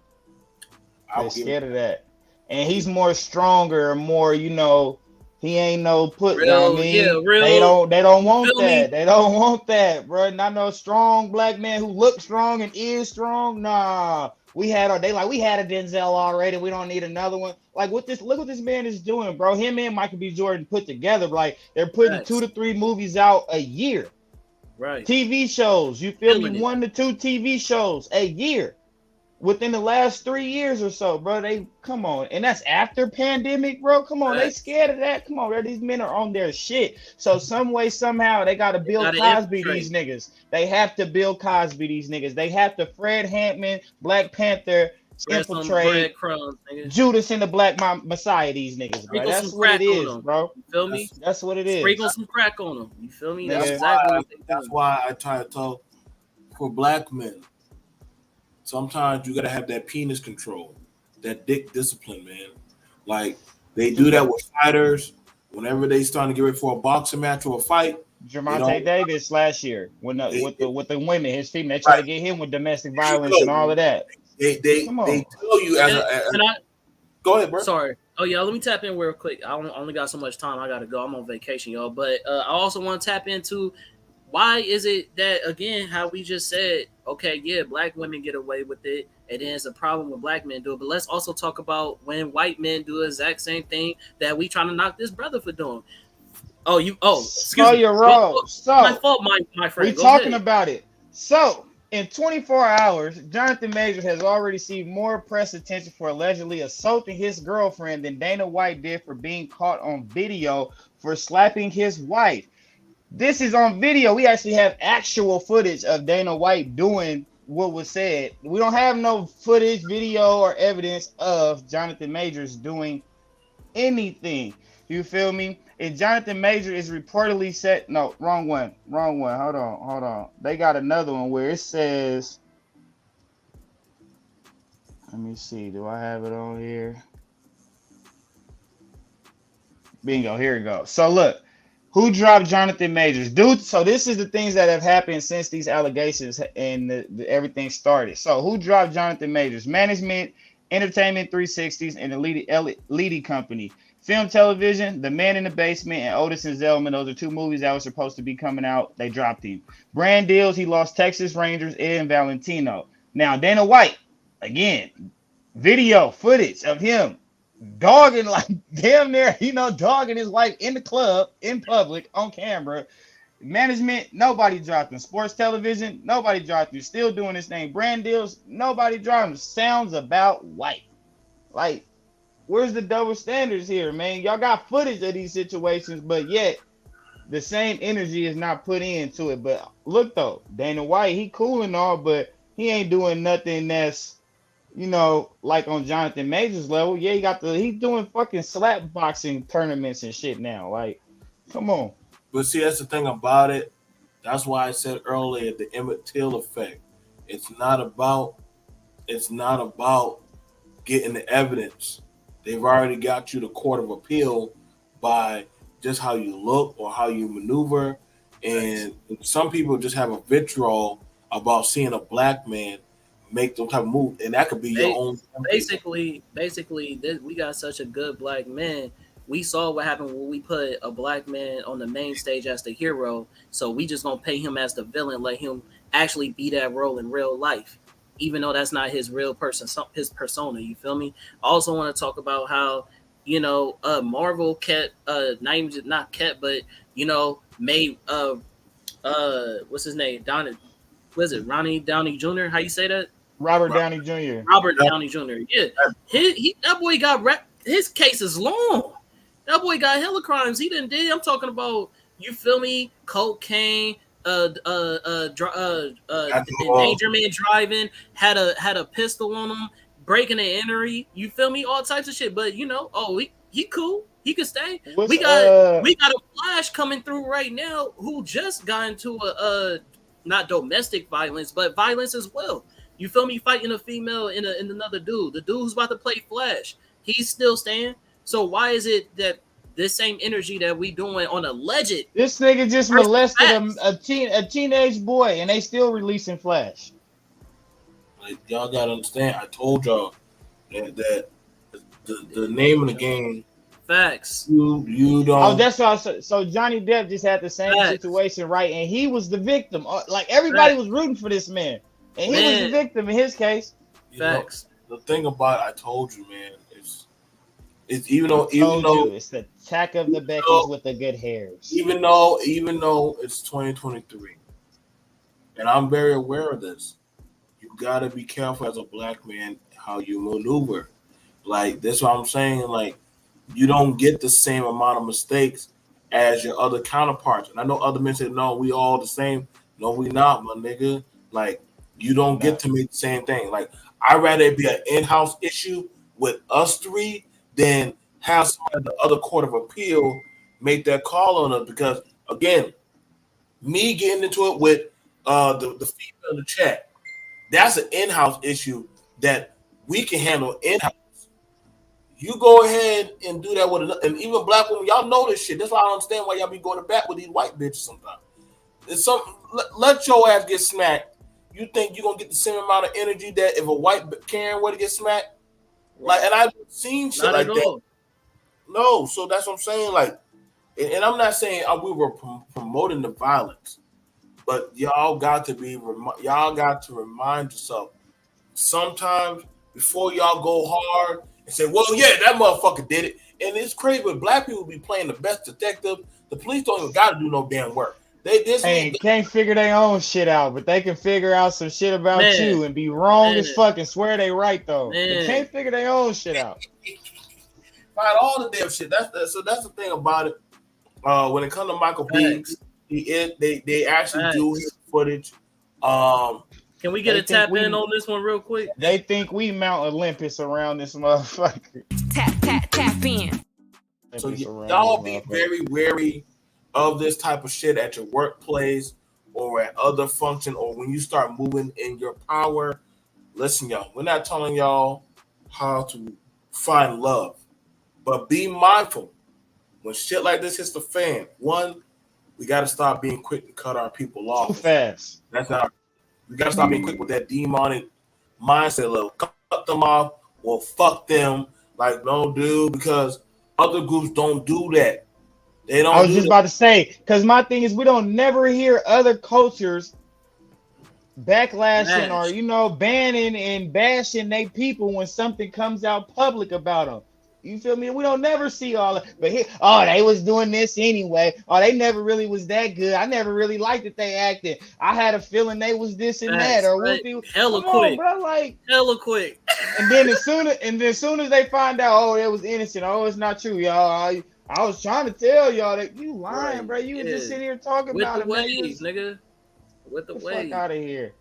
They scared of that, and he's more stronger, more, you know. He ain't no put. You know what I mean? Real. They don't want that. They don't want that, bro. Not no strong black man who looks strong and is strong. Nah, we had a Denzel already. We don't need another one. Like, look what this man is doing, bro. Him and Michael B. Jordan put together, like, they're putting 2 to 3 movies out a year. Right. TV shows. You feel me? 1 to 2 TV shows a year. Within the last 3 years or so, bro, they come on, and that's after pandemic, bro. Come on, they scared of that. Come on, bro. These men are on their shit. So some way, somehow, they gotta Bill Cosby these niggas. They have to Bill Cosby these niggas. They have to Fred Hampton, Black Panther, infiltrate Judas and the Black Messiah. These niggas, bro. That's what it is, bro. You feel me? That's what it is. Sprinkle some crack on them. You feel me? That's why I try to tell for black men. Sometimes you gotta have that penis control, that dick discipline, man. Like, they do that with fighters whenever they starting to get ready for a boxing match or a fight. Gervonta Davis last year, with the women, his female, they try to get him with domestic violence and all of that. They tell you go ahead, bro. Sorry. Oh yeah, let me tap in real quick. I only got so much time. I gotta go. I'm on vacation, y'all. But I also want to tap into. Why is it that, again, how we just said, okay, yeah, black women get away with it, and then it's a problem when black men do it. But let's also talk about when white men do the exact same thing that we trying to knock this brother for doing. Excuse me. You're wrong. My fault, my friend. We're talking about it. So, in 24 hours, Jonathan Majors has already received more press attention for allegedly assaulting his girlfriend than Dana White did for being caught on video for slapping his wife. This is on video. We actually have actual footage of Dana White doing what was said. We don't have no footage, video, or evidence of Jonathan Majors doing anything. You feel me? And Jonathan Major is reportedly set. No, wrong one. Hold on. They got another one where it says. Let me see. Do I have it on here? Bingo. Here we go. So look. Who dropped Jonathan Majors? Dude, so this is the things that have happened since these allegations and everything started. So who dropped Jonathan Majors? Management, Entertainment 360s, and the Leedy Company. Film Television, The Man in the Basement, and Otis and Zellman. Those are two movies that were supposed to be coming out. They dropped him. Brand deals, he lost Texas Rangers, Ed and Valentino. Now, Dana White, again, video footage of him dogging, like damn near, dogging his wife in the club, in public, on camera. Management, nobody dropped him. Sports television, nobody dropped him. Still doing his thing. Brand deals, nobody dropped him. Sounds about white. Like, where's the double standards here, man? Y'all got footage of these situations, but yet the same energy is not put into it. But look though, Dana White, he cool and all, but he ain't doing nothing that's, like on Jonathan Majors level. Yeah, he's doing fucking slap boxing tournaments and shit now. Like, come on. But see, that's the thing about it. That's why I said earlier the Emmett Till effect. It's not about getting the evidence. They've already got you to court of appeal by just how you look or how you maneuver. And some people just have a vitriol about seeing a black man make them type of move, and that could be your own. Basically, we got such a good black man. We saw what happened when we put a black man on the main stage as the hero. So we just gonna pay him as the villain, let him actually be that role in real life, even though that's not his real person, his persona. You feel me? I also want to talk about how Marvel kept not kept, but made what's his name? Ronnie Downey Jr. How you say that? Robert Downey Jr. Robert Downey Jr. Yeah, that boy got his case is long. That boy got hella crimes he didn't did. I'm talking about, you feel me? Cocaine, endangerment driving, had a pistol on him, breaking and entering. You feel me? All types of shit. But he cool. He could stay. We got a Flash coming through right now who just got into a not domestic violence, but violence as well. You feel me? Fighting a female and another dude. The dude who's about to play Flash, he's still staying. So why is it that this same energy that we doing on alleged, this nigga just molested a teenage boy and they still releasing Flash? Like, y'all gotta understand. I told y'all that the name of the game. Facts. You don't. Oh, that's why. So Johnny Depp just had the same situation, right? And he was the victim. Like, everybody was rooting for this man, and he was the victim in his case. Facts. The thing about it, I told you, man, it's even though it's the attack of the Beckys with the good hairs. Even though it's 2023, and I'm very aware of this, you gotta be careful as a black man how you maneuver. Like, that's what I'm saying. Like, you don't get the same amount of mistakes as your other counterparts. And I know other men say, no, we all the same. No, we not, my nigga. Like, you don't get to make the same thing. Like, I'd rather it be an in-house issue with us three than have somebody at the other court of appeal make that call on us. Because, again, me getting into it with the female in the chat, that's an in-house issue that we can handle in-house. You go ahead and do that with another, and even black women, y'all know this shit. That's why I don't understand why y'all be going to bat with these white bitches sometimes. It's something. Let your ass get smacked. You think you're gonna get the same amount of energy that if a white Karen were to get smacked? Like, and I've seen shit not like that. No, so that's what I'm saying. Like, and I'm not saying we were promoting the violence, but y'all got to remind yourself sometimes before y'all go hard and say, well, yeah, that motherfucker did it. And it's crazy, but black people be playing the best detective. The police don't even got to do no damn work. They can't figure their own shit out, but they can figure out some shit about you and be wrong as fuck and swear they right though. They can't figure their own shit out. Find all the damn shit. So that's the thing about it. When it comes to Michael B, they actually do his footage. Can we get a tap in on this one real quick? They think we Mount Olympus around this motherfucker. Tap in. So y'all be very wary of this type of shit at your workplace or at other function, or when you start moving in your power. Listen, y'all, we're not telling y'all how to find love, but be mindful when shit like this hits the fan, one, we got to stop being quick to cut our people off. Too fast. That's not. We got to stop being quick with that demonic mindset level. Cut them off. Well, fuck them. Like, no, dude, because other groups don't do that. They don't. I was just about to say, because my thing is, we don't never hear other cultures backlashing or banning and bashing they people when something comes out public about them. You feel me? We don't never see all of, but here, they was doing this anyway. They never really was that good. I never really liked that they acted. I had a feeling they was this and that, or right? Hella quick, bro, like hella quick. And then as soon as they find out, it was innocent. It's not true, y'all. I was trying to tell y'all that you lying, right, bro. You were just sitting here talking with about the it, waves, nigga. With the waves. Fuck out of here,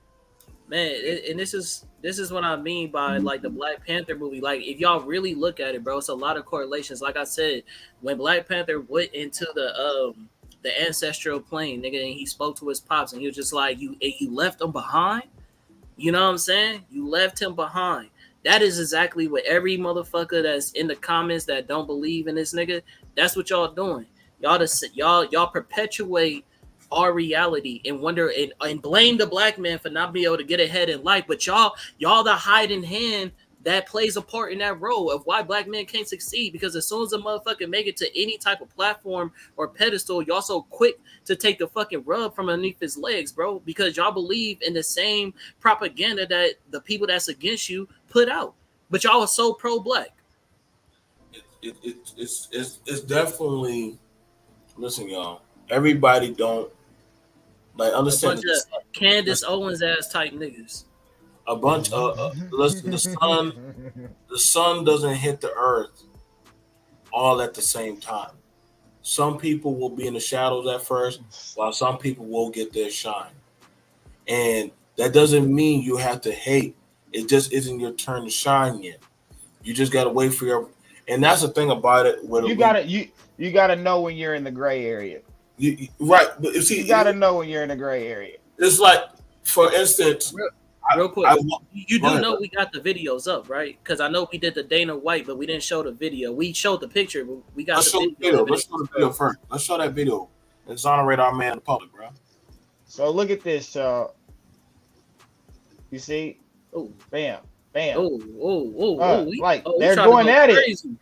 man. And this is what I mean by like the Black Panther movie. Like, if y'all really look at it, bro, it's a lot of correlations. Like I said, when Black Panther went into the ancestral plane, nigga, and he spoke to his pops, and he was just like, you left him behind. You know what I'm saying? You left him behind. That is exactly what every motherfucker that's in the comments that don't believe in this nigga, that's what y'all doing. Y'all perpetuate our reality and wonder and blame the black man for not being able to get ahead in life. But y'all the hiding hand that plays a part in that role of why black men can't succeed. Because as soon as a motherfucker make it to any type of platform or pedestal, y'all so quick to take the fucking rug from underneath his legs, bro. Because y'all believe in the same propaganda that the people that's against you put out. But y'all are so pro-black. It's definitely, listen, y'all. Everybody don't like understand. Candace Owens ass type niggas. A bunch of listen. The sun doesn't hit the earth all at the same time. Some people will be in the shadows at first, while some people will get their shine. And that doesn't mean you have to hate. It just isn't your turn to shine yet. You just gotta wait for your. And that's the thing about it. You gotta know when you're in the gray area. Right, but see, you gotta know when you're in the gray area. It's like, for instance, real quick, you do know we got the videos up, right? Because I know we did the Dana White, but we didn't show the video. We showed the picture, but we got the video. Let's show the video first. Let's show that video. Exonerate our man in the public, bro. So look at this, y'all. You see? Oh, bam. Bam. They're going at crazy. It.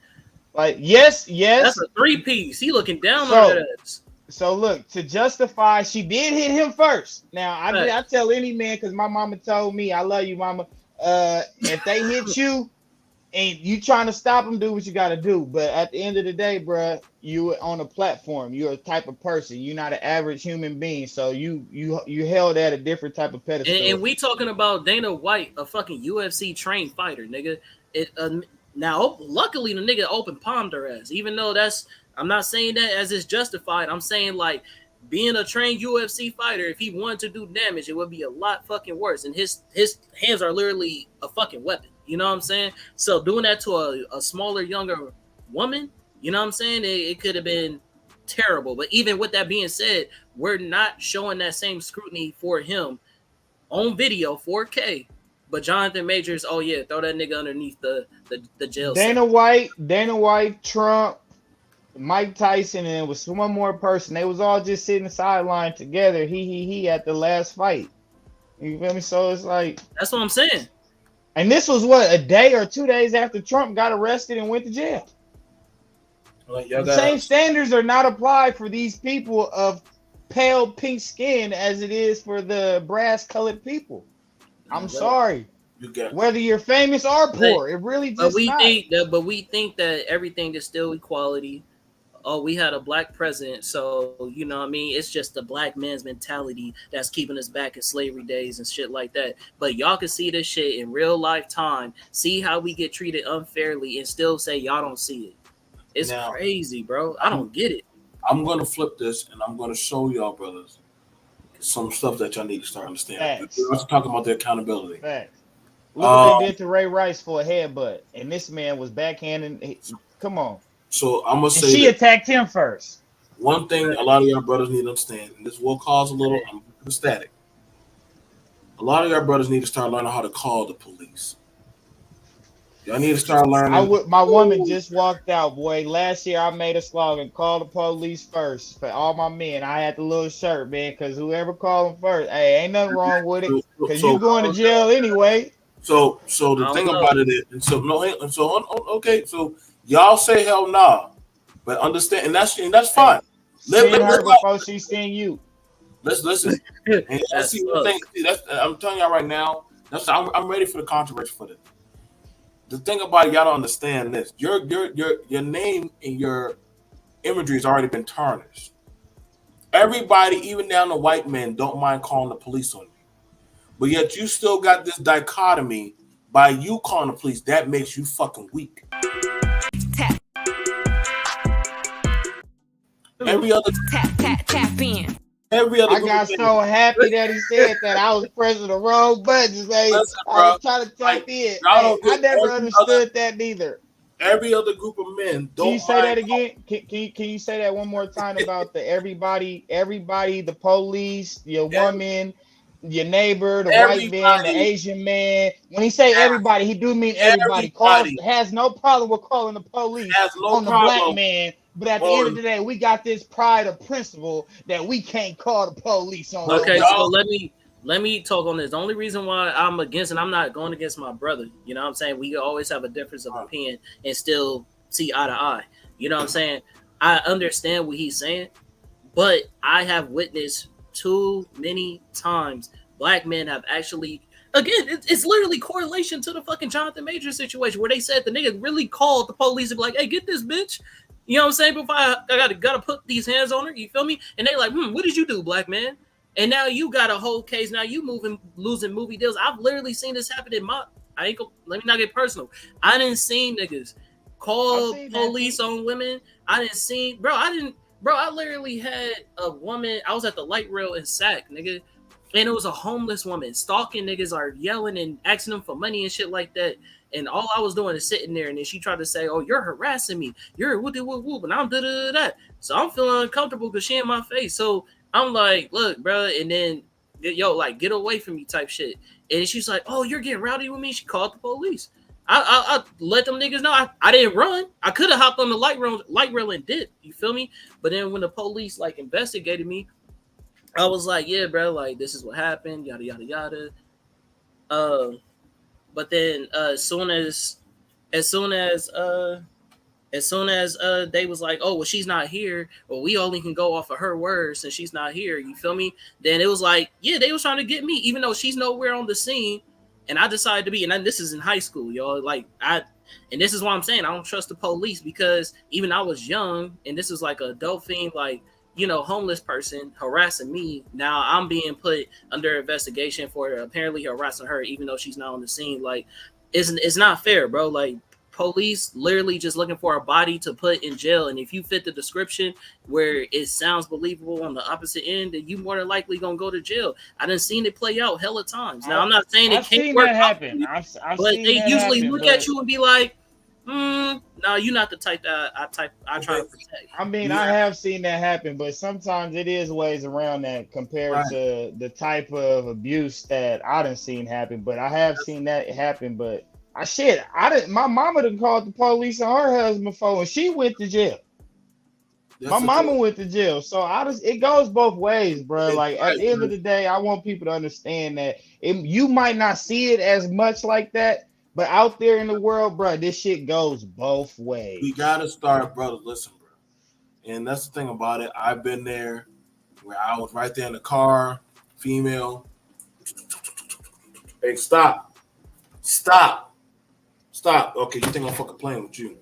Like, yes. That's a 3-piece. He looking down on us. So look, to justify, she did hit him first. Now, I tell any man, because my mama told me, I love you, mama. If they hit you and you trying to stop them, do what you got to do. But at the end of the day, bro, you on a platform. You're a type of person. You're not an average human being. So you held at a different type of pedestal. And we talking about Dana White, a fucking UFC trained fighter, nigga. Now, luckily, the nigga open palmed her ass. Even though I'm not saying that as it's justified. I'm saying, like, being a trained UFC fighter, if he wanted to do damage, it would be a lot fucking worse. And his hands are literally a fucking weapon. You know what I'm saying? So doing that to a smaller, younger woman, you know what I'm saying? It could have been terrible. But even with that being said, we're not showing that same scrutiny for him on video, 4K. But Jonathan Majors, throw that nigga underneath the jail cell. Dana White, Trump, Mike Tyson, and it was one more person. They was all just sitting sideline together. He at the last fight. You feel me? So it's like, that's what I'm saying. And this was what, a day or 2 days after Trump got arrested and went to jail. The same standards are not applied for these people of pale pink skin as it is for the brass colored people. I'm sorry. Whether you're famous or poor, it really just But we think that everything is still equality. Oh, we had a black president, so you know what I mean? It's just the black man's mentality that's keeping us back in slavery days and shit like that. But y'all can see this shit in real life time, see how we get treated unfairly, and still say y'all don't see it. It's crazy, bro. I don't get it. I'm gonna flip this and I'm gonna show y'all brothers some stuff that y'all need to start understanding. We're also talking about the accountability. Facts. Look what they did to Ray Rice for a headbutt, and this man was backhanding. Come on. So I'm gonna say she attacked him first. One thing a lot of y'all brothers need to understand, and this will cause a little static. A lot of y'all brothers need to start learning how to call the police. Y'all need to start learning. My woman just walked out, boy. Last year I made a slogan: call the police first for all my men. I had the little shirt, man, because whoever called them first, hey, ain't nothing wrong with it. Because you So, going to jail anyway. so I the don't thing know. about it is, so no, okay, so y'all say hell nah, but understand, and that's fine. Hey, send her before she send you. Let's listen. And That's see one thing. fucked. See, that's I'm telling y'all right now. I'm ready for the controversy for this. The thing about it, y'all don't understand this. Your name and your imagery has already been tarnished. Everybody, even down to white men, don't mind calling the police on you. But yet you still got this dichotomy by you calling the police. That makes you fucking weak. Tap, Every other tap in. I group of got men. so happy that he said that. I was pressing the wrong buttons. Hey, Listen, I bro. was trying to Like tap in. y'all Hey, don't I get never understood that neither. every other group of men Can you don't say mind that again? Can you say that one more time about the everybody, the police, your calling woman, your neighbor, the white man, the everybody. Asian man. When he say everybody, he do mean everybody. Calls Everybody has no problem with calling the police has no on the black problem man, but at the end of on, the day, we got this pride of principle that we can't call the police on but Okay, so nobody. y'all. let me talk on this. The only reason why I'm against, and I'm not going against my brother, you know what I'm saying? We always have a difference of opinion and still see eye to eye. You know what I'm saying? I understand what he's saying, but I have witnessed too many times black men have actually, again, it's literally correlation to the fucking Jonathan Major situation where they said the nigga really called the police and be like, hey, get this bitch. You know what I'm saying? Before I gotta put these hands on her, you feel me? And they like, what did you do, black man? And now you got a whole case. Now you losing movie deals. I've literally seen this happen in my. I ain't go. Let me not get personal. I didn't see niggas I've call seen that too. police on women. I didn't see, bro. I didn't, bro. I literally had a woman. I was at the light rail in Sac, nigga, and it was a homeless woman stalking niggas, are yelling and asking them for money and shit like that. And all I was doing is sitting there, and then she tried to say, "Oh, you're harassing me. You're whoop whoop whoop," and I'm da da da. So I'm feeling uncomfortable because she in my face. So I'm like, "Look, bro," and then yo, like, get away from me, type shit. And she's like, "Oh, you're getting rowdy with me." She called the police. I let them niggas know I didn't run. I could have hopped on the light rail and did. You feel me? But then when the police like investigated me, I was like, yeah, bro, like this is what happened, yada yada yada. Um, but then as soon as they was like, oh well, she's not here, or we only can go off of her words and she's not here. You feel me? Then it was like, yeah, they was trying to get me, even though she's nowhere on the scene. And I decided to be, and this is in high school, y'all. And this is why I'm saying I don't trust the police because even I was young, and this is like a adult thing, like homeless person harassing me. Now I'm being put under investigation for apparently harassing her, even though she's not on the scene. Like, it's not fair, bro. Like, police literally just looking for a body to put in jail, and if you fit the description where it sounds believable on the opposite end, then you more than likely gonna go to jail. I done seen it play out hella times. Now I'm not saying it I've can't seen work that out, happen. I've but seen they that usually happen, look at but you and be like, no, you're not the type that I try to Okay. protect. I mean, You I have, have seen that happen, but sometimes it is ways around that compared right. to the type of abuse that I done seen happen. But I have seen that happen. But I didn't. My mama done called the police on her husband before, and she went to jail. My That's the mama thing. went to jail, so it goes both ways, bro. It Like at does, the end of man. the day, I want people to understand that you might not see it as much like that, but out there in the world, bro, this shit goes both We ways. gotta start, brother. Listen, bro. And that's the thing about it. I've been there where I was right there in the car, female. Hey, stop. Stop. Stop. Okay, you think I'm fucking playing with you?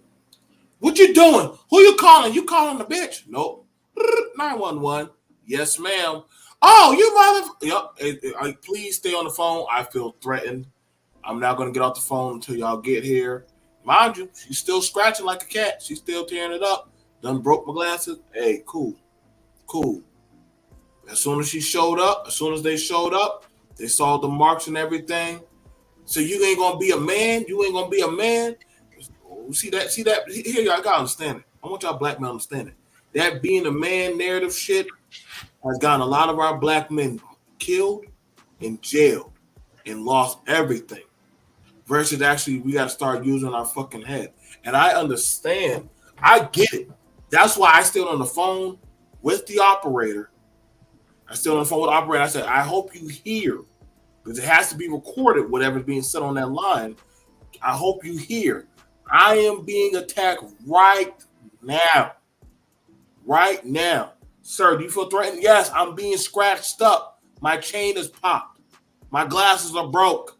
What you doing? Who you calling? You calling the bitch? Nope. 911. Yes, ma'am. Oh, you mother. Yep. Please stay on the phone. I feel threatened. I'm not gonna get off the phone until y'all get here. Mind you, she's still scratching like a cat. She's still tearing it up. Done broke my glasses. Hey, cool. Cool. As soon as they showed up, they saw the marks and everything. So you ain't gonna be a man. You ain't gonna be a man. See that? See that? Here, y'all gotta understand it. I want y'all black men to understand it. That being a man narrative shit has gotten a lot of our black men killed and jailed and lost everything. versus actually we got to start using our fucking head. And I understand. I get it. That's why I stayed on the phone with the operator. I stayed on the phone with the operator. I said, I hope you hear, because it has to be recorded, whatever's being said on that line. I hope you hear. I am being attacked right now. Right now. Sir, do you feel threatened? Yes, I'm being scratched up. My chain is popped. My glasses are broke.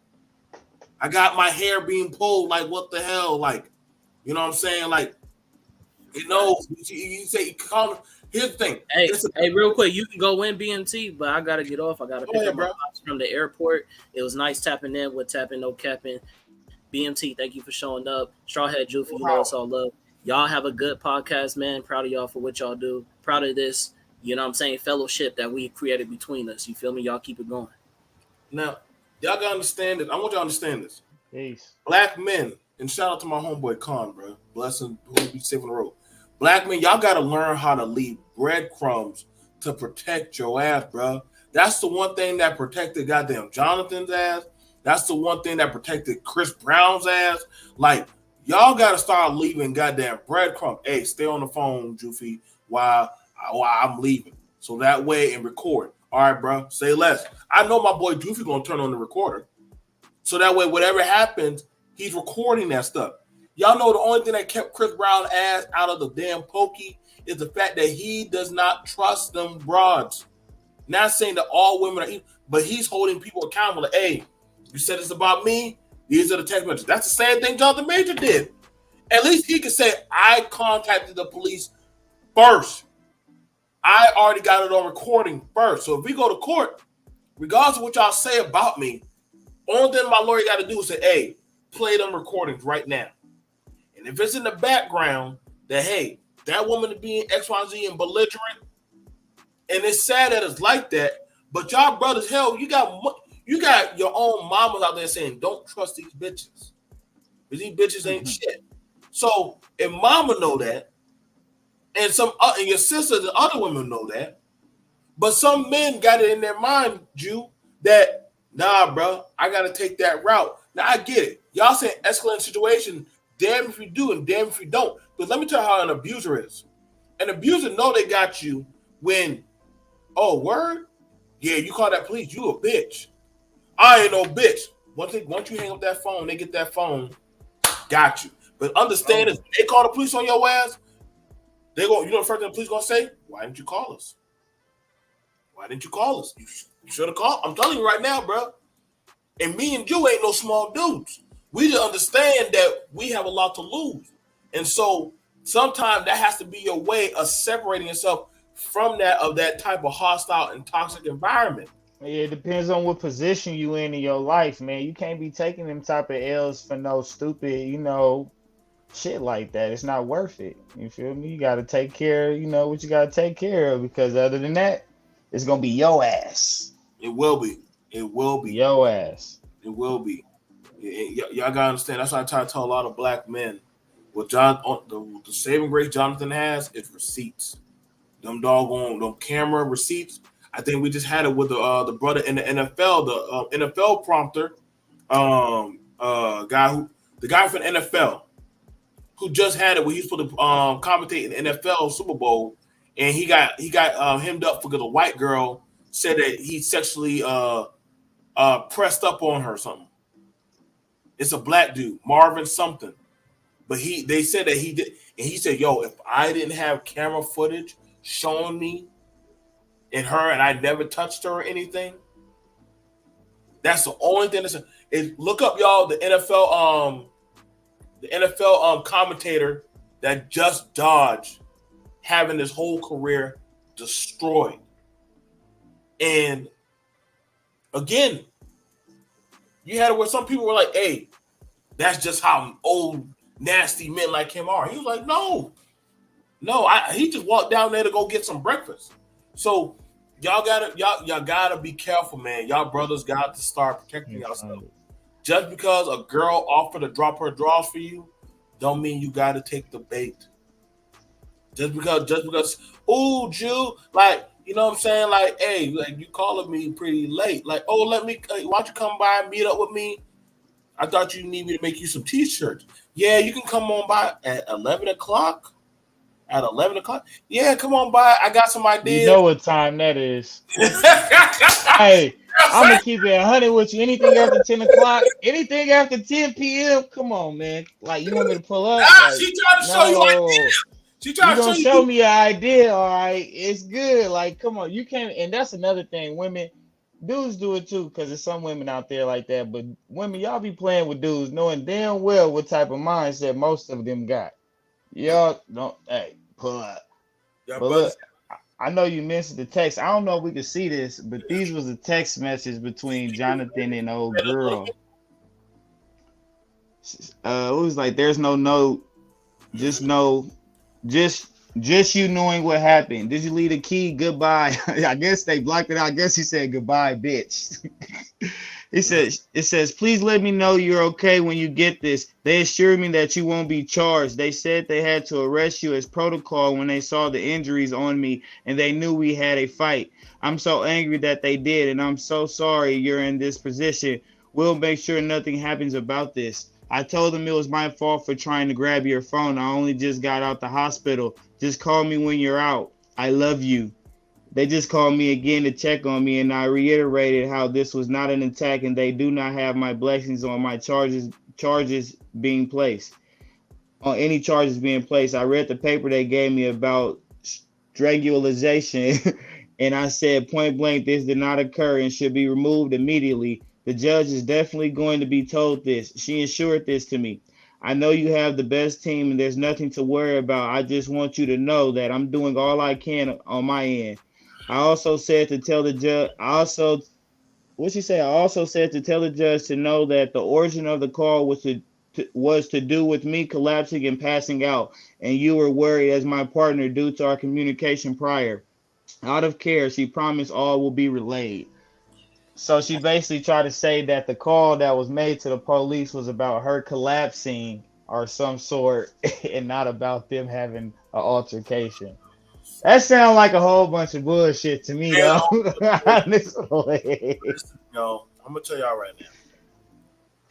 I got my hair being pulled. Like, what the hell? Like, you know what I'm saying? Like, you know, you say, call. Here's the thing. Hey, real quick, you can go in BMT, but I gotta get off. I gotta pick up my pops from the airport. It was nice tapping in with TapN, no capping. BMT, thank you for showing up. Strawhead Juicy, you know it's all love. Y'all have a good podcast, man. Proud of y'all for what y'all do. Proud of this, you know what I'm saying, fellowship that we created between us. You feel me? Y'all keep it going. Now, y'all gotta understand it. I want y'all to understand this. Peace. Black men, and shout out to my homeboy Con, bro. Blessing, who be safe on the road. Black men, y'all gotta learn how to leave breadcrumbs to protect your ass, bro. That's the one thing that protected goddamn Jonathan's ass. That's the one thing that protected Chris Brown's ass. Like, y'all gotta start leaving goddamn breadcrumbs. Hey, stay on the phone, Juffy, while I'm leaving. So that way and record. All right, bro, say less. I know my boy Juffy gonna turn on the recorder. So that way, whatever happens, he's recording that stuff. Y'all know the only thing that kept Chris Brown's ass out of the damn pokey is the fact that he does not trust them broads. Not saying that all women are, but he's holding people accountable. Like, hey, you said it's about me. These are the text messages. That's the same thing Jonathan Major did. At least he could say, I contacted the police first. I already got it on recording first. So if we go to court, regardless of what y'all say about me, only thing my lawyer got to do is say, hey, play them recordings right now. And if it's in the background that, hey, that woman is being XYZ and belligerent, and it's sad that it's like that, but y'all brothers, hell, you got your own mamas out there saying, don't trust these bitches. Because these bitches ain't shit. So if mama know that, and and your sisters and other women know that, but some men got it in their mind, Jew, that, nah, bro, I got to take that route. Now, I get it. Y'all saying escalating situation, damn if you do and damn if you don't. But let me tell you how an abuser is. An abuser know they got you when, oh, word? Yeah, you call that police, you a bitch. I ain't no bitch. Once you hang up that phone, they get that phone, got you. But understand is, they call the police on your ass, they go, you know the first thing the police gonna say? Why didn't you call us? Why didn't you call us? You should have called. I'm telling you right now, bro. And me and you ain't no small dudes. We just understand that we have a lot to lose. And so sometimes that has to be your way of separating yourself from that type of hostile and toxic environment. Yeah, it depends on what position you in your life, man. You can't be taking them type of L's for no stupid, shit like that. It's not worth it. You feel me? You got to take care of, what you got to take care of, because other than that, it's going to be your ass. It will be. It will be. Your ass. It will be. Y'all got to understand. That's why I try to tell a lot of black men. What the saving grace Jonathan has is receipts. Them camera receipts. I think we just had it with the brother in the NFL, the NFL prompter, the guy from the NFL who just had it where he's supposed to commentate in the NFL Super Bowl, and he got hemmed up because a white girl said that he sexually pressed up on her or something. It's a black dude, Marvin something, but they said that he did, and he said, "Yo, if I didn't have camera footage showing me and her, and I never touched her or anything, that's the only thing." Look up, y'all, the NFL commentator that just dodged having his whole career destroyed. And again, you had it where some people were like, hey, that's just how old, nasty men like him are. He was like, no, he just walked down there to go get some breakfast. So y'all gotta be careful, man. Y'all brothers got to start protecting yourselves. Just because a girl offered to drop her drawers for you, don't mean you got to take the bait. Just because, oh, Jew, like, you know what I'm saying? Like, hey, like, you calling me pretty late. Like, oh, why don't you come by and meet up with me? I thought you need me to make you some t-shirts. Yeah, you can come on by at 11 o'clock. At 11 o'clock? Yeah, come on by. I got some You ideas. know what time that is. Hey, I'm gonna keep it 100 with you. Anything after 10 o'clock, anything after 10 p.m. Come on, man. Like you want me to pull up? Like She trying to show you no. ideas. She You trying to show gonna show you. me an idea, all right? It's good. Like, come on, you can't. And that's another thing. Women, dudes do it too, because there's some women out there like that. But women, y'all be playing with dudes, knowing damn well what type of mindset most of them got. Y'all don't. Hey, pull up. Yeah, But brother. look, I know you missed the text. I don't know if we can see this, but these was a text message between Jonathan and old girl. It was like, "There's no note, just know, just you knowing what happened. Did you leave the key? Goodbye." I guess they blocked it out. I guess he said goodbye, bitch. It says, "Please let me know you're okay when you get this. They assured me that you won't be charged. They said they had to arrest you as protocol when they saw the injuries on me and they knew we had a fight. I'm so angry that they did, and I'm so sorry you're in this position. We'll make sure nothing happens about this. I told them it was my fault for trying to grab your phone. I only just got out the hospital. Just call me when you're out. I love you." They just called me again to check on me, and I reiterated how this was not an attack and they do not have my blessings on my charges being placed. On any charges being placed. I read the paper they gave me about strangulation and I said point blank this did not occur and should be removed immediately. The judge is definitely going to be told this. She assured this to me. I know you have the best team and there's nothing to worry about. I just want you to know that I'm doing all I can on my end. I also said to tell the judge, what she say? I also said to tell the judge to know that the origin of the call was to do with me collapsing and passing out, and you were worried as my partner due to our communication prior. Out of care, she promised all will be relayed. So she basically tried to say that the call that was made to the police was about her collapsing or some sort, and not about them having an altercation. That sounds like a whole bunch of bullshit to me, Man, though. Honestly. I'm gonna tell y'all right now.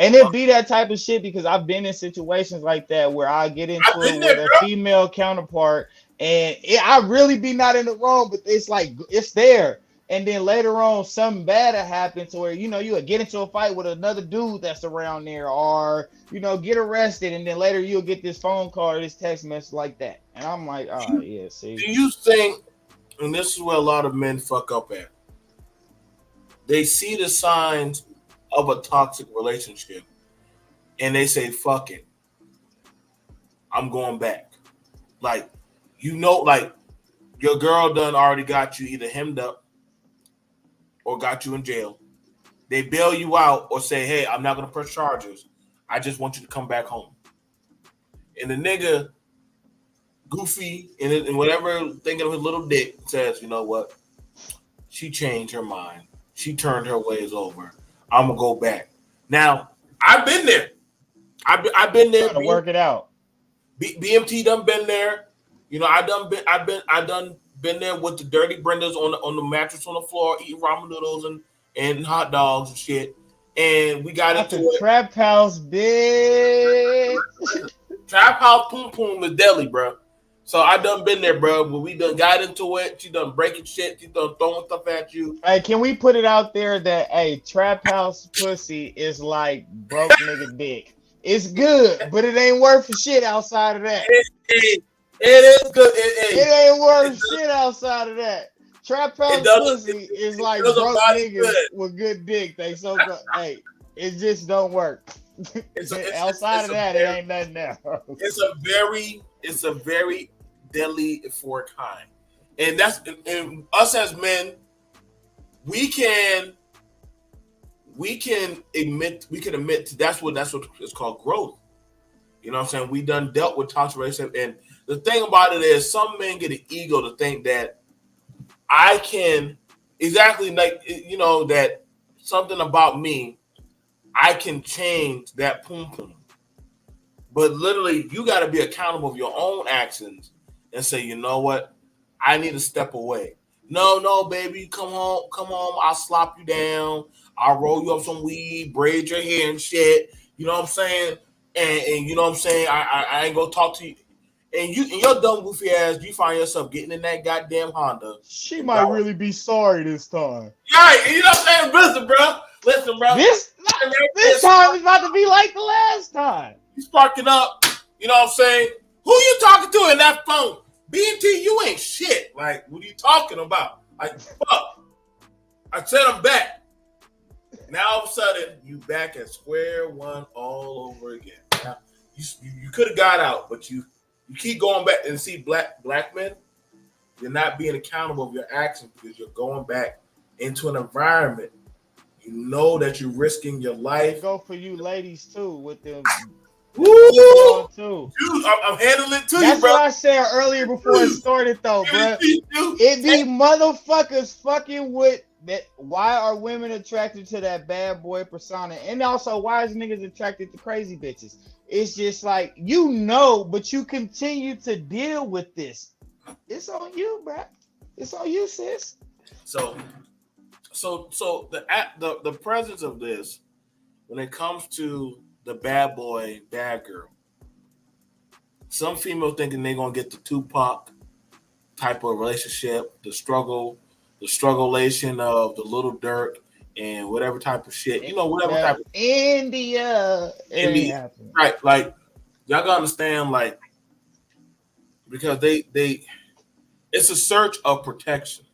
And it be that type of shit because I've been in situations like that where I get into I've been it there, with a bro. female counterpart, and I really be not in the wrong, but it's like it's there. And then later on, something bad will happen to where you would get into a fight with another dude that's around there, or get arrested, and then later you'll get this phone call or this text message like that. And I'm like, oh yeah, see. Do you think, and this is where a lot of men fuck up at, they see the signs of a toxic relationship and they say, fuck it, I'm going back. Like, like your girl done already got you either hemmed up or got you in jail. They bail you out or say, hey, I'm not going to press charges. I just want you to come back home. And the nigga, goofy and whatever, thinking of his little dick, says, you know what? She changed her mind. She turned her ways over. I'm going to go back. Now, I've been there. I've been there. Trying to work it out. BMT done been there. I done been there with the dirty Brendas on the mattress on the floor, eating ramen noodles and hot dogs and shit. And we got Not into the it. trap house, bitch. Trap house poom poom the deli, bro. So I done been there, bro. But we done got into it. She done breaking shit. She done throwing stuff at you. Hey, can we put it out there that trap house pussy is like broke nigga dick? It's good, but it ain't worth shit outside of that. It is good. It ain't worth shit outside of that. Trap house pussy is like broke niggas good with good dick. They so good. Hey, it just don't work. Outside of that, it ain't nothing else. It's a very deadly for a kind, and and us as men, we can admit to that's what it's called growth. You know what I'm saying? We done dealt with toxic relationship, and the thing about it is, some men get an ego to think that I can exactly that something about me, I can change that poom poom. But literally, you got to be accountable of your own actions and say, you know what? I need to step away. No, baby, come home. I'll slop you down. I'll roll you up some weed, braid your hair and shit. You know what I'm saying? And you know what I'm saying? I ain't gonna talk to you. And your dumb goofy ass, you find yourself getting in that goddamn Honda. She might really be sorry this time. Yeah, you know what I'm saying? Listen, bro. This time is about to be like the last time. You sparking up. You know what I'm saying? Who you talking to in that phone? B&T, you ain't shit. Like, what are you talking about? Like, fuck. I said I'm back. Now all of a sudden, you back at square one all over again. Now, you could have got out, but you keep going back and see black men. You're not being accountable of your actions because you're going back into an environment. You know that you're risking your life. Go for you ladies too with them. Woo! Too. Dude, I'm handling it to That's you, bro. what I said earlier before it started, though, bro. It be motherfuckers fucking with that. Why are women attracted to that bad boy persona? And also, why is niggas attracted to crazy bitches? It's just like, you know, but you continue to deal with this. It's on you, bro. It's on you, sis. So the presence of this, when it comes to the bad boy, bad girl, some female thinking they're gonna get the Tupac type of relationship, the strugglation of the Little Dirk and whatever type of shit, you know, whatever type of India, right? Like, y'all gotta understand, like, because they it's a search of protection.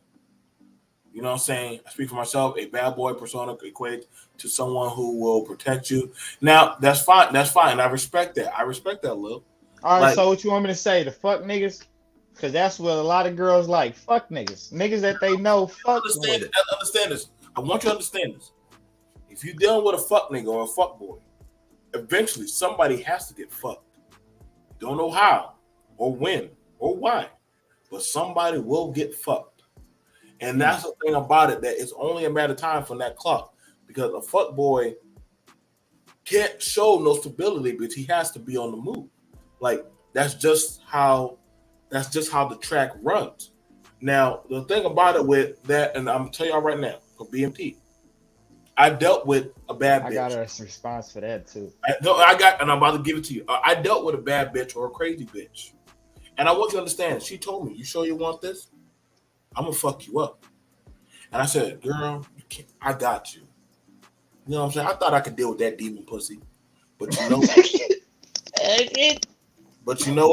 You know what I'm saying? I speak for myself. A bad boy persona equates to someone who will protect you. Now, that's fine. That's fine. I respect that. Lil. All right, so what you want me to say? The fuck niggas? Because that's what a lot of girls like. Fuck niggas. Niggas that they know fuck understand this. I want you to understand this. If you're dealing with a fuck nigga or a fuck boy, eventually somebody has to get fucked. Don't know how or when or why, but somebody will get fucked. And that's the thing about it, that it's only a matter of time from that clock, because a fuck boy can't show no stability, but he has to be on the move. Like, that's just how the track runs. Now, the thing about it with that, and I'm gonna tell y'all right now, for BMT, I dealt with a bad bitch. I got a response for that too. And I'm about to give it to you. I dealt with a bad bitch or a crazy bitch, and I want you to understand. She told me, "You sure you want this? I'm gonna fuck you up." And I said, "Girl, you can't, I got you." You know what I'm saying? I thought I could deal with that demon pussy, but you know,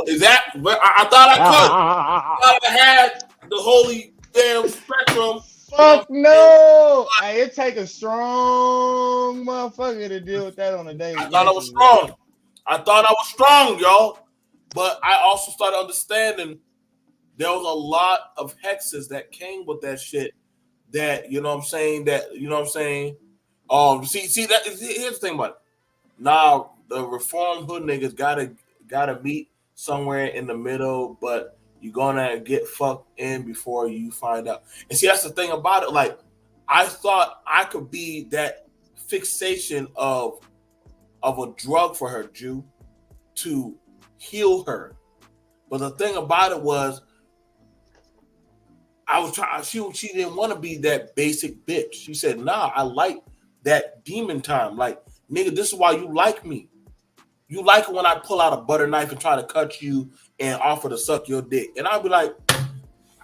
is that? But I thought I could. I thought I had the holy damn spectrum. Fuck no! Hey, it take a strong motherfucker to deal with that on a daily basis. I thought I was strong. I thought I was strong, y'all. But I also started understanding there was a lot of hexes that came with that shit. That, you know what I'm saying? See that. Here's the thing about it. Now the reformed hood niggas gotta meet somewhere in the middle, but you're gonna get fucked in before you find out. And see, that's the thing about it. Like, I thought I could be that fixation of a drug for her, Jew, to heal her. But the thing about it was, I was trying. She didn't want to be that basic bitch. She said, "Nah, I like that demon time. Like, nigga, this is why you like me. You like it when I pull out a butter knife and try to cut you and offer to suck your dick." And I'll be like,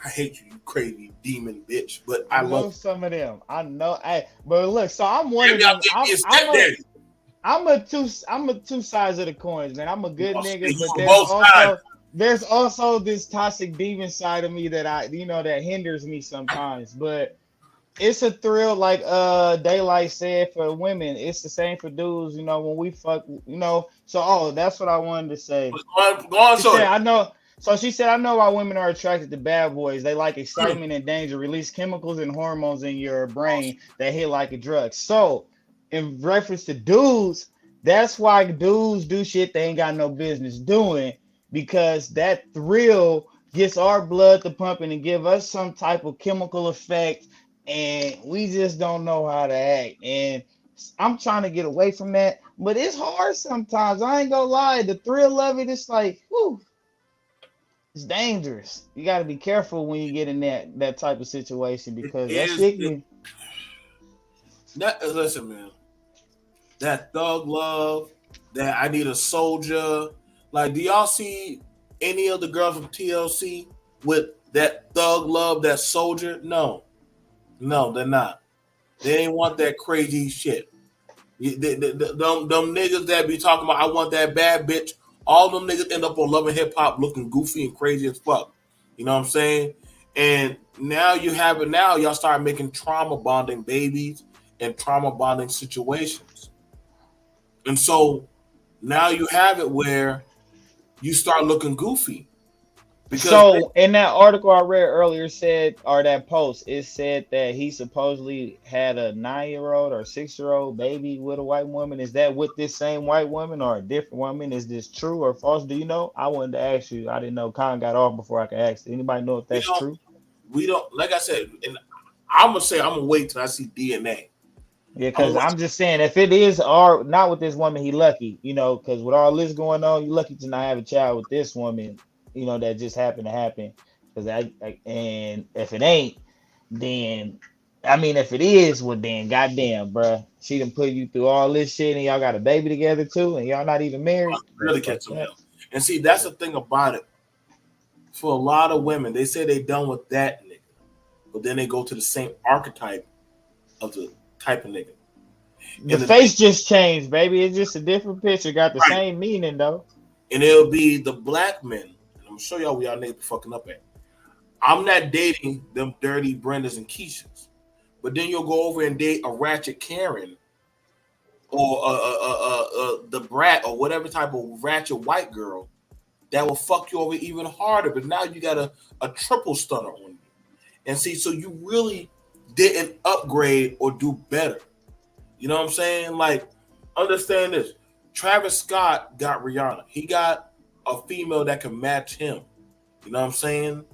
"I hate you, you crazy demon bitch." But I love some of them. I know. Hey, but look, so I'm one of them. I'm a two sides of the coins, man. I'm a good nigga, but there's also this toxic demon side of me that that hinders me sometimes. But it's a thrill, like Daylight said, for women. It's the same for dudes, when we fuck, So that's what I wanted to say. Go on, she said, I know. So she said, "I know why women are attracted to bad boys. They like excitement and danger, release chemicals and hormones in your brain that hit like a drug." So, in reference to dudes, that's why dudes do shit they ain't got no business doing, because that thrill gets our blood to pumping and give us some type of chemical effect, and we just don't know how to act. And I'm trying to get away from that, but it's hard sometimes. I ain't gonna lie. The thrill of it, it's like, whew, it's dangerous. You got to be careful when you get in that type of situation, because that shit can... Listen, man. That thug love, that I need a soldier. Like, do y'all see any of the girls from TLC with that thug love, that soldier? No, they're not. They ain't want that crazy shit. Them niggas that be talking about I want that bad bitch. All them niggas end up on Love and Hip Hop looking goofy and crazy as fuck. You know what I'm saying? And now you have it. Now y'all start making trauma bonding babies and trauma bonding situations. And so now you have it where you start looking goofy. So in that article I read earlier said, or that post, it said that he supposedly had a 9-year-old or 6-year-old baby with a white woman. Is that with this same white woman or a different woman? Is this true or false? Do you know? I wanted to ask you. I didn't know. Khan got off before I could ask. Anybody know if that's true? We don't. Like I said, and I'm gonna wait till I see DNA. Yeah, because I'm just saying, if it is or not with this woman, he lucky, because with all this going on, you lucky to not have a child with this woman, that just happened to happen. Because and if it ain't, then if it is, well then, goddamn, bro, she done put you through all this shit, and y'all got a baby together too, and y'all not even married. Really catch some hell. And see, that's the thing about it. For a lot of women, they say they done with that nigga, but then they go to the same archetype of the type of nigga. The face just changed, baby. It's just a different picture. Got the same meaning though. And it'll be the black men. And I'm gonna show y'all where y'all niggas be fucking up at. I'm not dating them dirty Brendas and Keishas, but then you'll go over and date a ratchet Karen or the brat or whatever type of ratchet white girl that will fuck you over even harder. But now you got a triple stunner on you. And see, so you really didn't upgrade or do better. You know what I'm saying? Like, understand this. Travis Scott got Rihanna. He got a female that can match him. You know what I'm saying?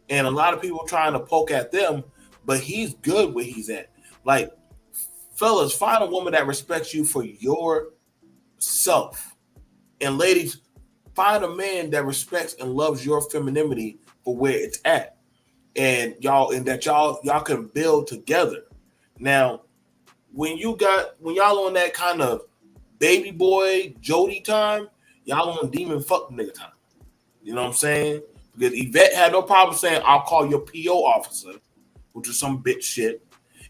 And a lot of people trying to poke at them, but he's good where he's at. Like, fellas, find a woman that respects you for yourself. And ladies, find a man that respects and loves your femininity for where it's at. And y'all can build together. Now, when y'all on that kind of baby boy Jody time, y'all on demon fuck nigga time. You know what I'm saying? Because Yvette had no problem saying, I'll call your PO officer, which is some bitch shit.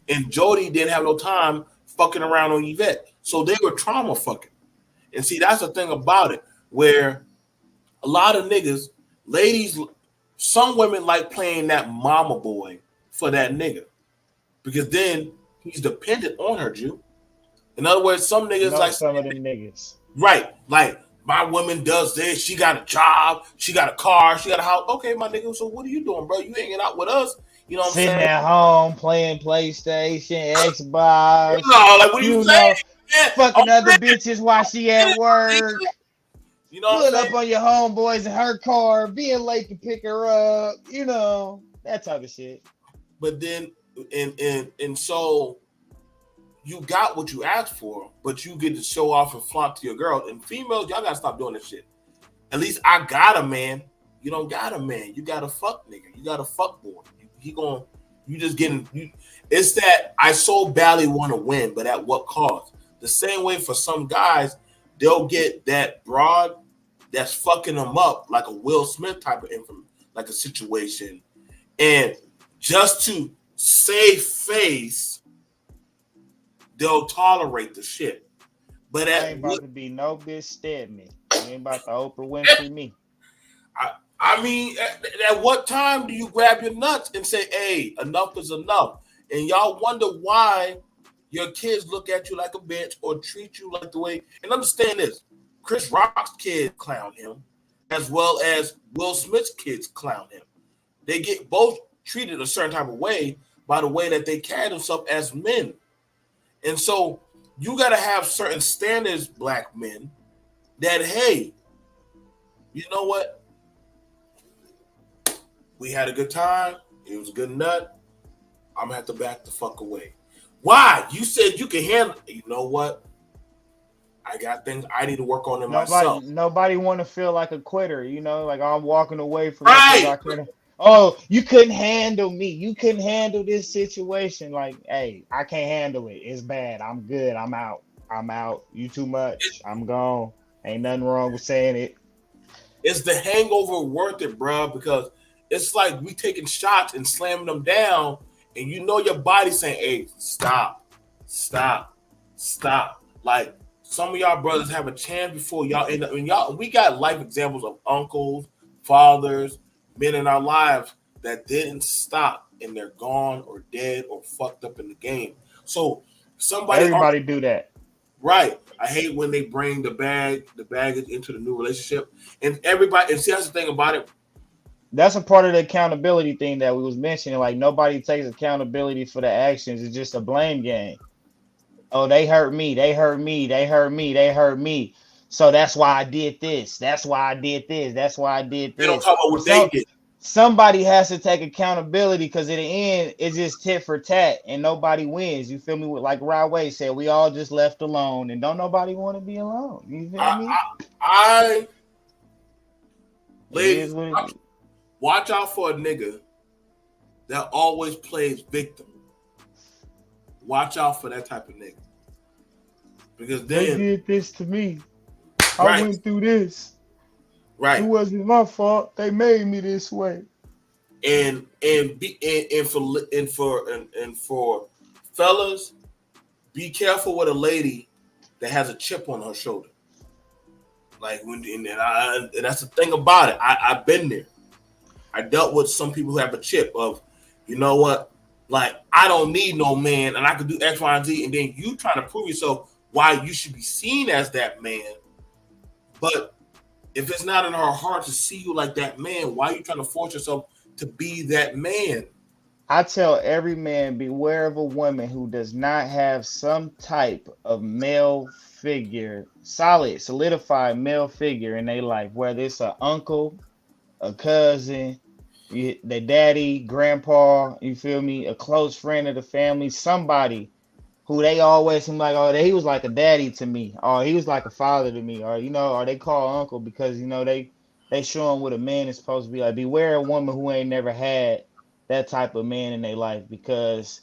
And Jody didn't have no time fucking around on Yvette. So they were trauma fucking. And see, that's the thing about it, where a lot of niggas, ladies, some women like playing that mama boy for that nigga. Because then he's dependent on her, Jew. In other words, some niggas like some of them niggas. Right. Like, my woman does this. She got a job. She got a car. She got a house. Okay, my nigga. So what are you doing, bro? You hanging out with us? You know what I'm saying? Sitting at home playing PlayStation, Xbox. Like what are you saying? Fucking other bitches while she at work. You know, pulling up on your homeboys in her car, being late to pick her up. That type of shit. But then, and so you got what you asked for, but you get to show off and flaunt to your girl. And females, y'all gotta stop doing this shit. At least I got a man. You don't got a man. You got a fuck nigga. You got a fuck boy. It's that I so badly want to win, but at what cost? The same way for some guys, they'll get that broad that's fucking them up like a Will Smith type of like a situation. And just to save face, they'll tolerate the shit. But I ain't about to be no bitch Stedman. I ain't about to Oprah Winfrey me. I mean, at what time do you grab your nuts and say, hey, enough is enough? And y'all wonder why your kids look at you like a bitch or treat you like the way. And understand this, Chris Rock's kids clown him as well as Will Smith's kids clown him. They get both treated a certain type of way by the way that they carry themselves as men. And so you got to have certain standards, black men, that, hey, you know what? We had a good time. It was a good nut. I'm going to have to back the fuck away. Why? You said you can handle it. You know what? I got things I need to work on in myself. Nobody want to feel like a quitter, like I'm walking away from right. Oh, you couldn't handle me. You couldn't handle this situation. Like, hey, I can't handle it. It's bad. I'm good. I'm out. You too much. I'm gone. Ain't nothing wrong with saying it. Is the hangover worth it, bro? Because it's like we taking shots and slamming them down, and you know your body saying, "Hey, stop, stop, stop." Like some of y'all brothers have a chance before y'all end up. And y'all, we got life examples of uncles, fathers, men in our lives that didn't stop, and they're gone or dead or fucked up in the game. So Everybody do that. right. I hate when they bring the baggage into the new relationship. And everybody, and see, that's the thing about it. That's a part of the accountability thing that we was mentioning. Like nobody takes accountability for the actions. It's just a blame game. Oh, they hurt me. They hurt me. They hurt me. They hurt me. So that's why I did this. That's why I did this. That's why I did They don't this. talk about what they did. Somebody has to take accountability because in the end, it's just tit for tat and nobody wins. You feel me? Like Rod Wave said, we all just left alone and don't nobody want to be alone. You feel me? Ladies, watch out for a nigga that always plays victim. Watch out for that type of nigga. Because then they did this to me. Right. I went through this. Right. It wasn't my fault. They made me this way. And for fellas, be careful with a lady that has a chip on her shoulder. Like and that's the thing about it. I've been there. I dealt with some people who have a chip of, you know what, like I don't need no man, and I could do X, Y, and Z, and then you trying to prove yourself why you should be seen as that man. But if it's not in her heart to see you like that man, why are you trying to force yourself to be that man? I tell every man, beware of a woman who does not have some type of male figure, solid, solidified male figure in their life, whether it's an uncle, a cousin, the daddy, grandpa, you feel me, a close friend of the family, somebody who they always seem like, oh, he was like a daddy to me, or he was like a father to me, or or they call uncle because they show him what a man is supposed to be like. Beware a woman who ain't never had that type of man in their life, because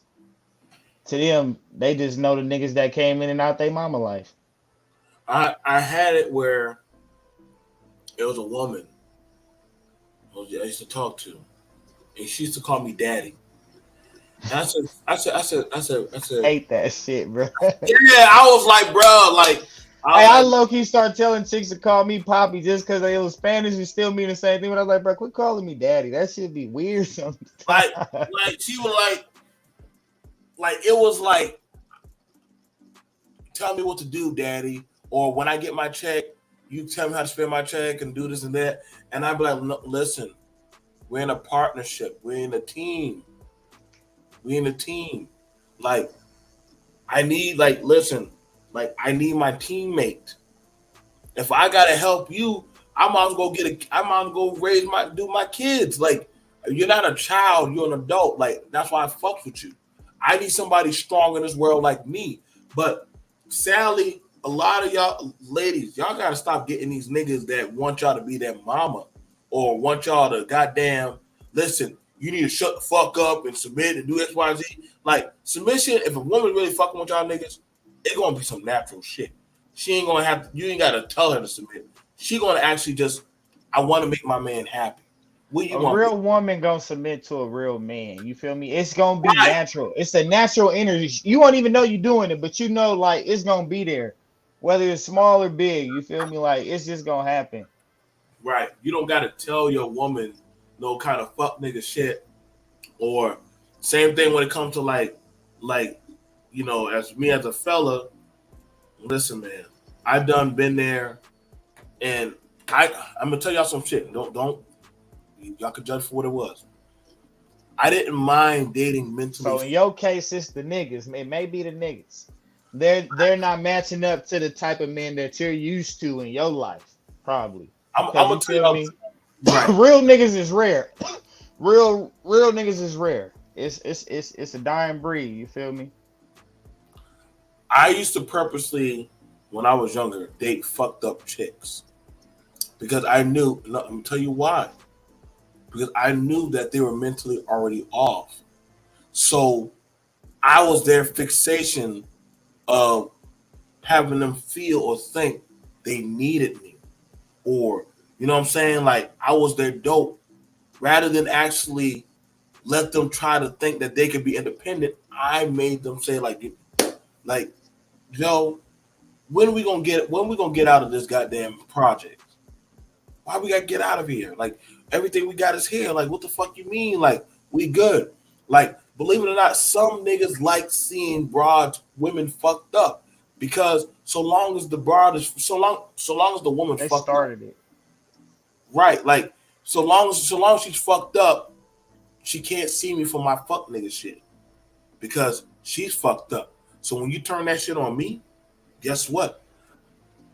to them they just know the niggas that came in and out their mama life. I had it where it was a woman I used to talk to, and she used to call me daddy. And I said, Hate that shit, bro. yeah, I was like, bro, like, I low key start telling chicks to call me Poppy just because they was Spanish and still mean the same thing. But I was like, bro, quit calling me daddy. That should be weird sometimes. like she was like it was like, tell me what to do, daddy. Or when I get my check, you tell me how to spend my check and do this and that. And I'd be like, no, listen, we're in a partnership. We're in a team. Like, I need, listen, I need my teammate. If I gotta help you, I might as well do my kids. Like, you're not a child, you're an adult. Like, that's why I fuck with you. I need somebody strong in this world like me. But sadly, a lot of y'all ladies, y'all gotta stop getting these niggas that want y'all to be their mama or want y'all to goddamn listen. You need to shut the fuck up and submit and do X, Y, Z. Like, submission, if a woman really fucking with y'all niggas, it's gonna be some natural shit. She ain't gonna have to, you ain't gotta tell her to submit. She gonna actually just, I wanna make my man happy. A real woman gonna submit to a real man. You feel me? It's gonna be natural. It's a natural energy. You won't even know you're doing it, but like it's gonna be there. Whether it's small or big, you feel me? Like it's just gonna happen. Right. You don't gotta tell your woman no kind of fuck nigga shit. Or same thing when it comes to like, as me as a fella, listen, man, I done been there, and I'm gonna tell y'all some shit. Don't y'all can judge for what it was. I didn't mind dating mentally. So in your case, it's the niggas. It may be the niggas. They're not matching up to the type of men that you're used to in your life, probably. I'm gonna tell you, right. Real niggas is rare. Real niggas is rare. It's a dying breed. You feel me? I used to purposely, when I was younger, date fucked up chicks because I knew. No, I'm gonna tell you why. Because I knew that they were mentally already off. So I was their fixation of having them feel or think they needed me, or you know what I'm saying, like I was their dope, rather than actually let them try to think that they could be independent. I made them say like, yo, when we gonna get out of this goddamn project? Why we gotta get out of here? Like everything we got is here. Like what the fuck you mean? Like we good? Like believe it or not, some niggas like seeing women fucked up because so long as the woman They fucked started up, it. right? Like so long as she's fucked up, she can't see me for my fuck nigga shit because she's fucked up. So when you turn that shit on me, guess what?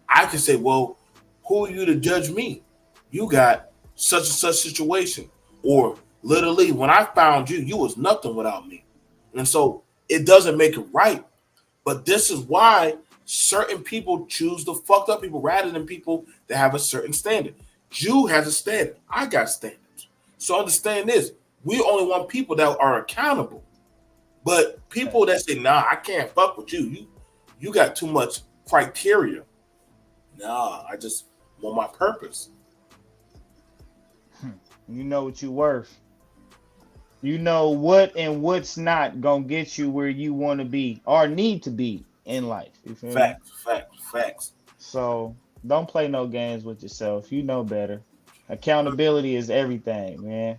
I can say, well, who are you to judge me? You got such and such situation. Or literally, when I found you, you was nothing without me. And so it doesn't make it right. But this is why certain people choose the fucked up people rather than people that have a certain standard. Jew has a standard. I got standards. So understand this. We only want people that are accountable. But people that say, nah, I can't fuck with you. You got too much criteria. Nah, I just want my purpose. You know what you worth. You know what and what's not gonna get you where you want to be or need to be in life. You feel me? Facts. So don't play no games with yourself. You know better. Accountability is everything, man.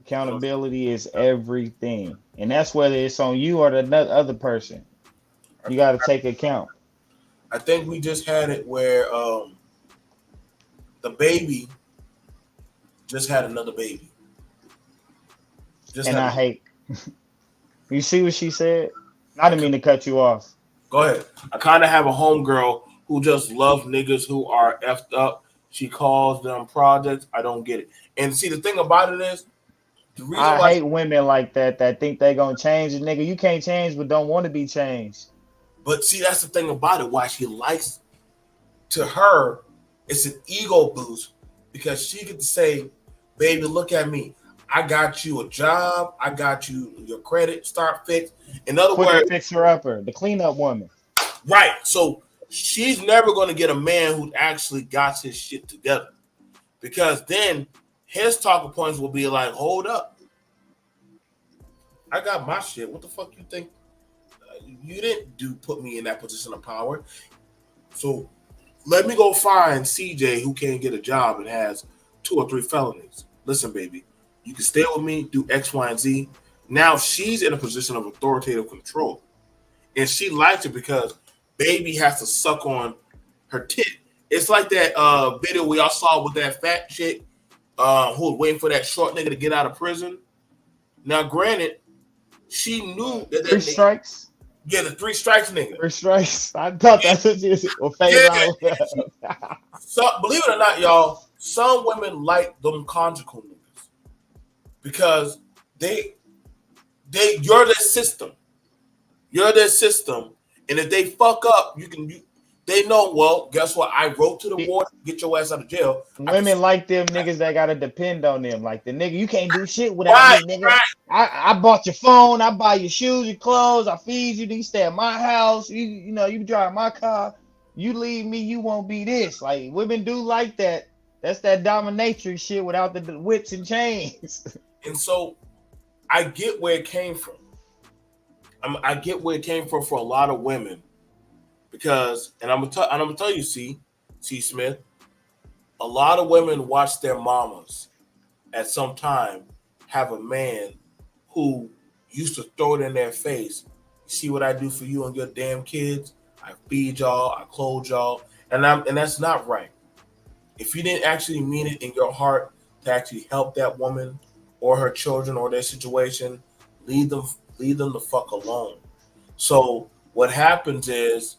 Accountability is everything. And that's whether it's on you or the other person. You got to take account. I think we just had it where the baby just had another baby. And I hate. You see what she said? I didn't mean to cut you off. Go ahead. I kind of have a homegirl who just loves niggas who are effed up. She calls them projects. I don't get it. And see, the thing about it is, the reason I hate women like that think they gonna change a nigga. You can't change, but don't want to be changed. But see, that's the thing about it. Why she likes, to her, it's an ego boost because she get to say, "Baby, look at me. I got you a job. I got you your credit start fixed." In other words, fixer upper, the cleanup woman. Right. So she's never going to get a man who actually got his shit together, because then his talking points will be like, "Hold up, I got my shit. What the fuck you think? You didn't put me in that position of power. So let me go find CJ who can't get a job and has 2 or 3 felonies. Listen, baby, you can stay with me, do X, Y, and Z." Now she's in a position of authoritative control. And she likes it because baby has to suck on her tit. It's like that video we all saw with that fat chick who was waiting for that short nigga to get out of prison. Now, granted, she knew that 3 strikes. Yeah, the 3 strikes nigga. 3 strikes. I thought that's what you said. So, believe it or not, y'all, some women like them conjugal niggas because you're their system. You're their system, and if they fuck up, they know. Well, guess what? I wrote to the board, get your ass out of jail. Women like them niggas that gotta depend on them. Like the nigga, you can't do shit without me, nigga. Right. I bought your phone, I buy your shoes, your clothes, I feed you. You stay at my house. You know you drive my car. You leave me, you won't be this. Like women do like that. That's that dominatrix shit without the whips and chains. And so, I get where it came from. I get where it came from for a lot of women, because, and I'm gonna tell you, C. Smith, a lot of women watch their mamas at some time have a man who used to throw it in their face. You see what I do for you and your damn kids? I feed y'all, I clothe y'all, and that's not right. If you didn't actually mean it in your heart to actually help that woman or her children or their situation, leave them the fuck alone. So what happens is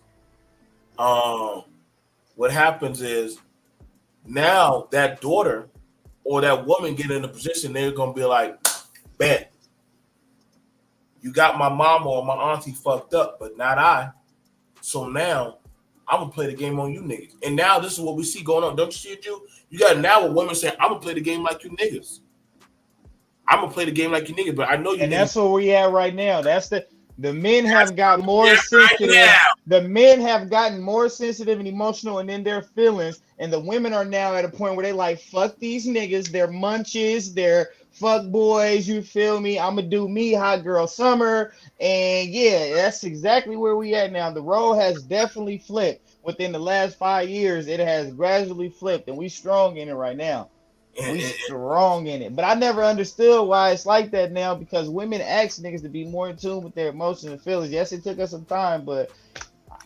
now that daughter or that woman get in a position, they're gonna be like, bet you got my mama or my auntie fucked up, but not I. So now I'm gonna play the game on you niggas. And now this is what we see going on. Don't you see it, Jew? You got now a woman saying, I'm gonna play the game like you niggas. I'm gonna play the game like you niggas, but I know you. And that's where we at right now. That's The men have got more Yeah, right sensitive. now. The men have gotten more sensitive and emotional and in their feelings. And the women are now at a point where they like, fuck these niggas. They're munches. They're fuck boys. You feel me? I'm going to do me, hot girl summer. And yeah, that's exactly where we at now. The role has definitely flipped. Within the last 5 years, it has gradually flipped. And we strong in it right now. We And strong in it. But I never understood why it's like that now because women ask niggas to be more in tune with their emotions and feelings. Yes, it took us some time, but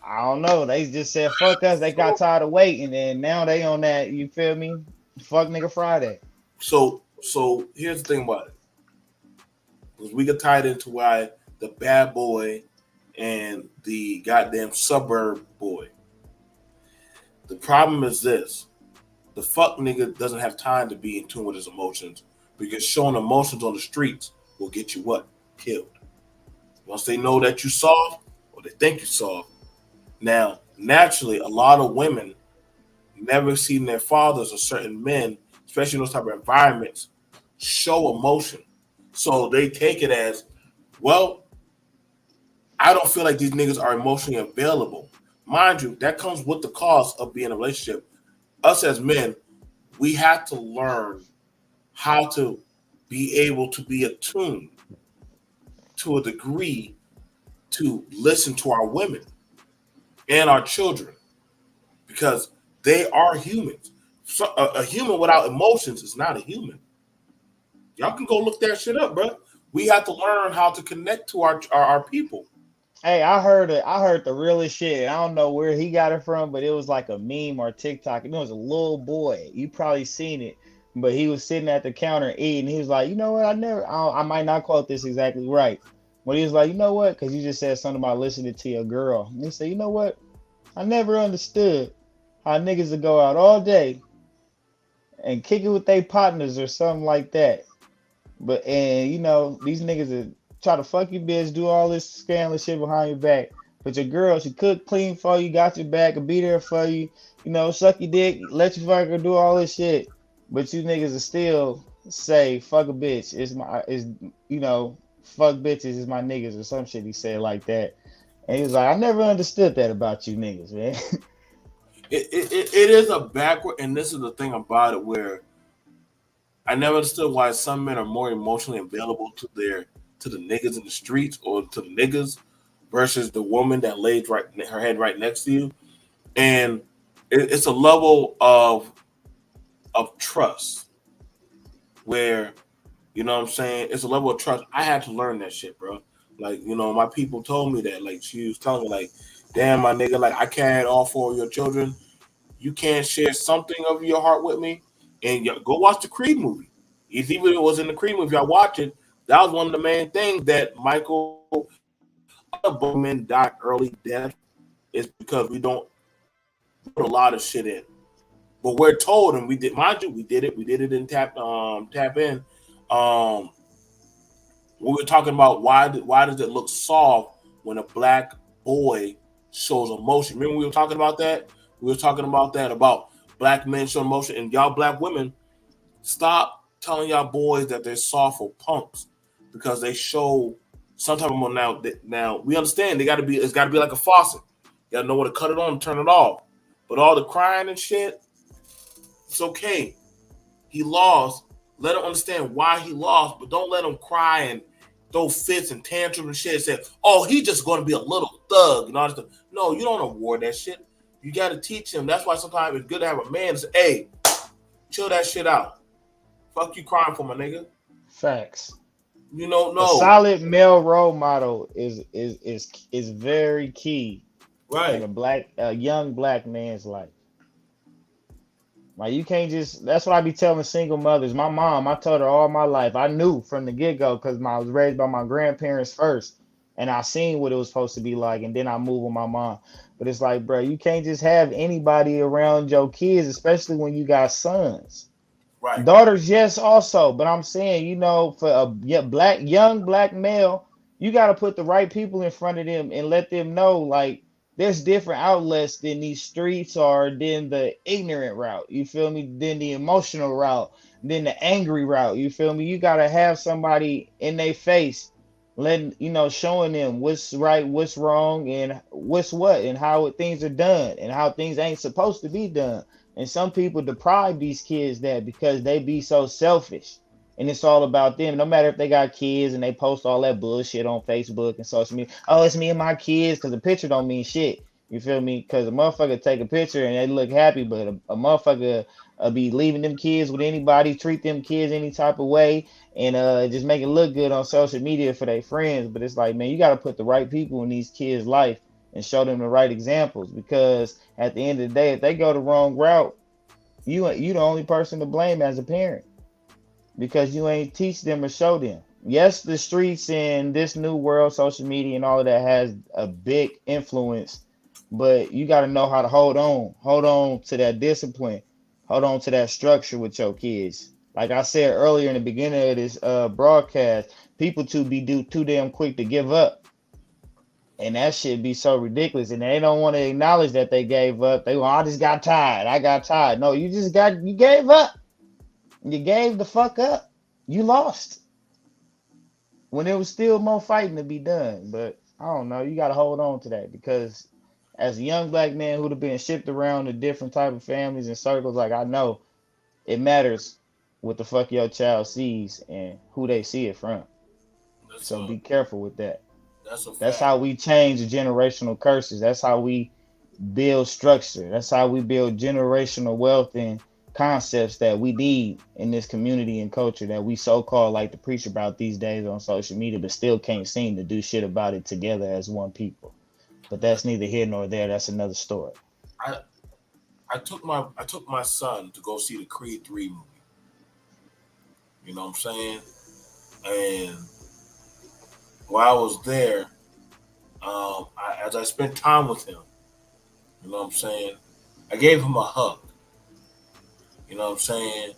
I don't know. They just said fuck us. They got tired of waiting and now they on that, you feel me? Fuck nigga Friday. so here's the thing about it. Because we get tied into why the bad boy and the goddamn suburb boy. The problem is this. The fuck nigga doesn't have time to be in tune with his emotions because showing emotions on the streets will get you what? Killed. Once they know that you soft or they think you soft. Now, naturally, a lot of women never seen their fathers or certain men, especially in those type of environments, show emotion. So they take it as, well, I don't feel like these niggas are emotionally available. Mind you, that comes with the cost of being in a relationship. Us as men, we have to learn how to be able to be attuned to a degree to listen to our women and our children because they are humans. So, a human without emotions is not a human. Y'all can go look that shit up, bro. We have to learn how to connect to our people. Hey, I heard it. I heard the realest shit. I don't know where he got it from, but it was like a meme or TikTok. And it was a little boy. You probably seen it, but he was sitting at the counter eating. He was like, you know what? I might not quote this exactly right, but he was like, you know what? Because you just said something about listening to your girl. And he said, you know what? I never understood how niggas would go out all day and kick it with their partners or something like that. But and you know these niggas that try to fuck your bitch, do all this scandalous shit behind your back. But your girl, she cook, clean for you, got your back, and be there for you. You know, suck your dick, let you fuck her, do all this shit. But you niggas will still say fuck a bitch. It's you know fuck bitches is my niggas or some shit. He said like that, and he was like, I never understood that about you niggas, man. It is a backward, and this is the thing about it where I never understood why some men are more emotionally available to the niggas in the streets or to the niggas versus the woman that lays right her head right next to you, and it's a level of trust where you know what I'm saying it's a level of trust. I had to learn that shit, bro. Like you know, my people told me that. Like she was telling me, like, damn, my nigga, like I carried all four of your children. You can't share something of your heart with me, and go watch the Creed movie. If even it was in the Creed movie, y'all watch it. That was one of the main things that Michael other men died early death is because we don't put a lot of shit in. But we're told, and we did, mind you, we did it. We did it in TapN. We were talking about why does it look soft when a black boy shows emotion? Remember we were talking about that. We were talking about that about black men showing emotion, and y'all black women stop telling y'all boys that they're soft or punks because they show some type of emotion. Now we understand it's got to be like a faucet. You got to know where to cut it on and turn it off. But all the crying and shit, it's okay. He lost. Let him understand why he lost, but don't let him cry and throw fits and tantrums and shit. And say, "Oh, he's just going to be a little thug and all this stuff." No, you don't award that shit. You got to teach him. That's why sometimes it's good to have a man say, "Hey, chill that shit out. Fuck you crying for, my nigga." Facts. You know, A no. solid male role model is very key in Right. a young black man's life. Like you can't just. That's what I be telling single mothers. My mom, I told her all my life. I knew from the get go because I was raised by my grandparents first, and I seen what it was supposed to be like, and then I moved with my mom. But it's like, bro, you can't just have anybody around your kids, especially when you got sons. Right. Daughters, yes, also. But I'm saying, you know, for a young black male, you got to put the right people in front of them and let them know, like, there's different outlets than these streets or than the ignorant route. You feel me? Than the emotional route, than the angry route. You feel me? You got to have somebody in their face letting showing them what's right, what's wrong, and what's what, and how things are done, and how things ain't supposed to be done. And some people deprive these kids that because they be so selfish, and it's all about them. No matter if they got kids and they post all that bullshit on Facebook and social media. Oh, it's me and my kids, because the picture don't mean shit. You feel me? Because a motherfucker take a picture and they look happy, but a motherfucker be leaving them kids with anybody, treat them kids any type of way, and just make it look good on social media for their friends. But it's like, man, you got to put the right people in these kids' life and show them the right examples, because at the end of the day, if they go the wrong route, you the only person to blame as a parent, because you ain't teach them or show them. Yes, the streets and this new world, social media and all of that has a big influence, but you got to know how to hold on to that discipline, hold on to that structure with your kids. Like I said earlier in the beginning of this broadcast, people too damn quick to give up, and that shit be so ridiculous. And they don't want to acknowledge that they gave up. They, well, I just got tired. I got tired. No, you gave up. You gave the fuck up. You lost when there was still more fighting to be done. But I don't know. You got to hold on to that, because as a young black man who'd have been shipped around to different type of families and circles, like, I know it matters what the fuck your child sees and who they see it from. That's So a be careful with that. that's a That's fact. how we change the generational curses. That's how we build structure. That's how we build generational wealth and concepts that we need in this community and culture that we so called like to preach about these days on social media, but still can't seem to do shit about it together as one people. But that's neither here nor there. That's another story. I I took my son to go see the Creed 3 movie. You know what I'm saying? And while I was there, as I spent time with him, you know what I'm saying, I gave him a hug. You know what I'm saying?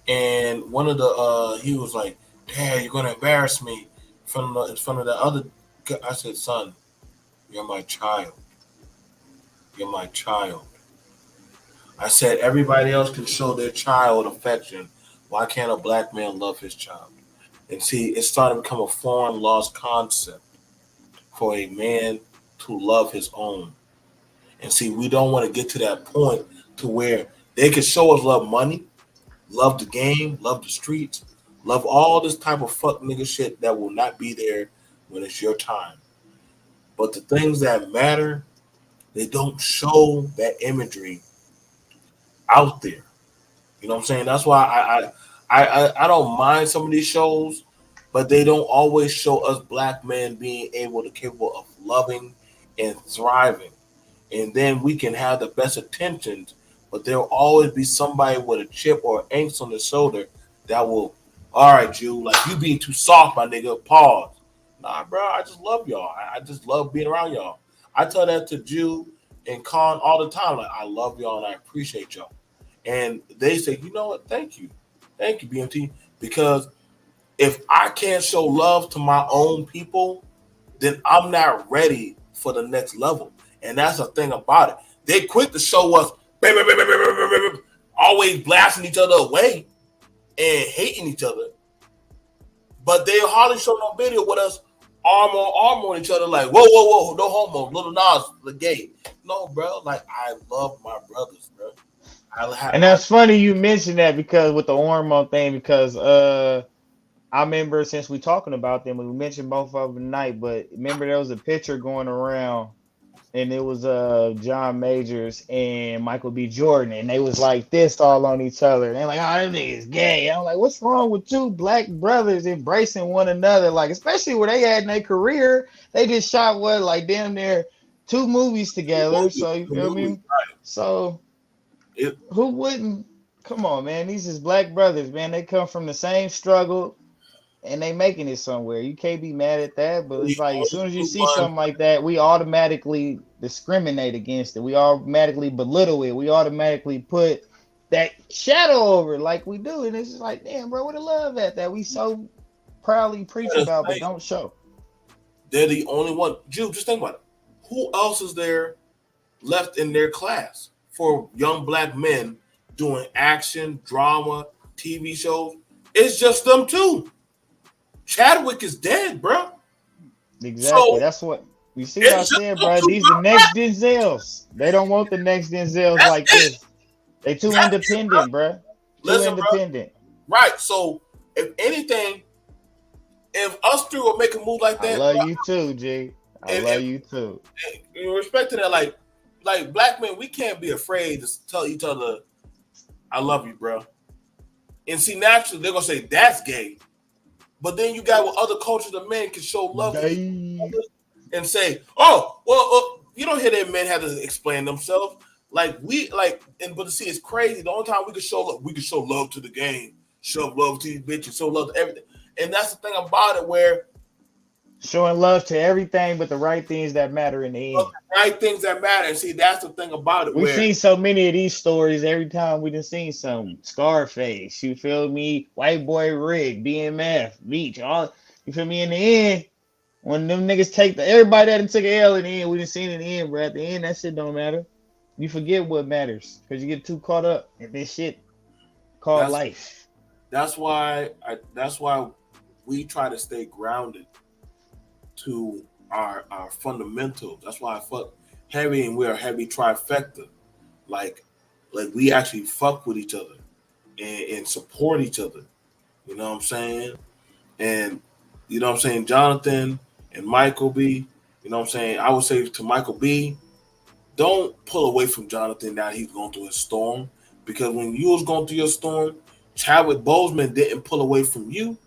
And one of the he was like, "Dad, you're gonna embarrass me in front of the other." I said, "Son, you're my child. You're my child." I said, "Everybody else can show their child affection. Why can't a black man love his child?" And see, it's starting to become a foreign lost concept for a man to love his own. And see, we don't want to get to that point to where they can show us love money, love the game, love the streets, love all this type of fuck nigga shit that will not be there when it's your time. But the things that matter, they don't show that imagery out there. You know what I'm saying? That's why I don't mind some of these shows, but they don't always show us black men being able to capable of loving and thriving. And then we can have the best intentions, but there'll always be somebody with a chip or angst on the shoulder that will, all right, Jew, like you being too soft, my nigga. Pause. Nah, bro, I just love y'all. I just love being around y'all. I tell that to Jew and Khan all the time. Like I love y'all and I appreciate y'all. And they say, you know what? Thank you, BMT. Because if I can't show love to my own people, then I'm not ready for the next level. And that's the thing about it. They quick to show us always blasting each other away and hating each other, but they hardly show no video with us arm on each other. Like whoa, no homo, little Nas, the gay. No, bro. Like I love my brothers, bro. And that's funny you mentioned that, because with the hormone thing, because I remember, since we talking about them, we mentioned both of them tonight, but remember there was a picture going around, and it was John Majors and Michael B. Jordan, and they was like this all on each other. And they like, oh, this nigga's gay. I'm like, what's wrong with two black brothers embracing one another? Like, especially where they had in their career, they just shot what, like damn near 2 movies together. So you feel me? So It, who wouldn't? Come on, man. These is black brothers, man. They come from the same struggle and they making it somewhere. You can't be mad at that. But it's the like as only soon as you two see ones, something like that, we automatically discriminate against it. We automatically belittle it. We automatically put that shadow over it like we do. And it's just like, damn, bro, where the love at that we so proudly preach about but don't show. they're the only one. Jew, just think about it. Who else is there left in their class for young black men doing action, drama, TV shows? It's just them two. Chadwick is dead, bro. Exactly. So That's what you see. What I it's just said, them bro. two These the girls. next Denzels. They don't want the next Denzels That's like it. this. They too That's it, bro. independent, bro. Too Listen, bro. independent. Right. So if anything, if us three will make a move like I that, love bro, you too, G. I love and you too. in respect to that, like black men, we can't be afraid to tell each other, "I love you, bro." And see, naturally, they're gonna say that's gay. But then you got what other cultures of men can show love to each They, other and say, "Oh, well, you don't hear that men have to explain themselves." Like we like, and but see, it's crazy. The only time we can show love to the game, show love to these bitches, show love to everything. And that's the thing about it, where showing love to everything but the right things that matter in the end. right things that matter. And see, that's the thing about it, We've where seen so many of these stories every time we done seen some Scarface, you feel me? White Boy Rick, BMF, Beach, all you feel me? In the end, when them niggas take everybody that done took an L in the end, we done seen in the end, bro. At the end, that shit don't matter. You forget what matters because you get too caught up in this shit called that's life. that's why we try to stay grounded to our fundamentals. That's why I fuck heavy, and we're a heavy trifecta. Like like we actually fuck with each other and support each other. You know what I'm saying? And you know what I'm saying, Jonathan and Michael B. You know what I'm saying? I would say to Michael B, don't pull away from Jonathan now he's going through his storm. Because when you was going through your storm, Chadwick Boseman didn't pull away from you,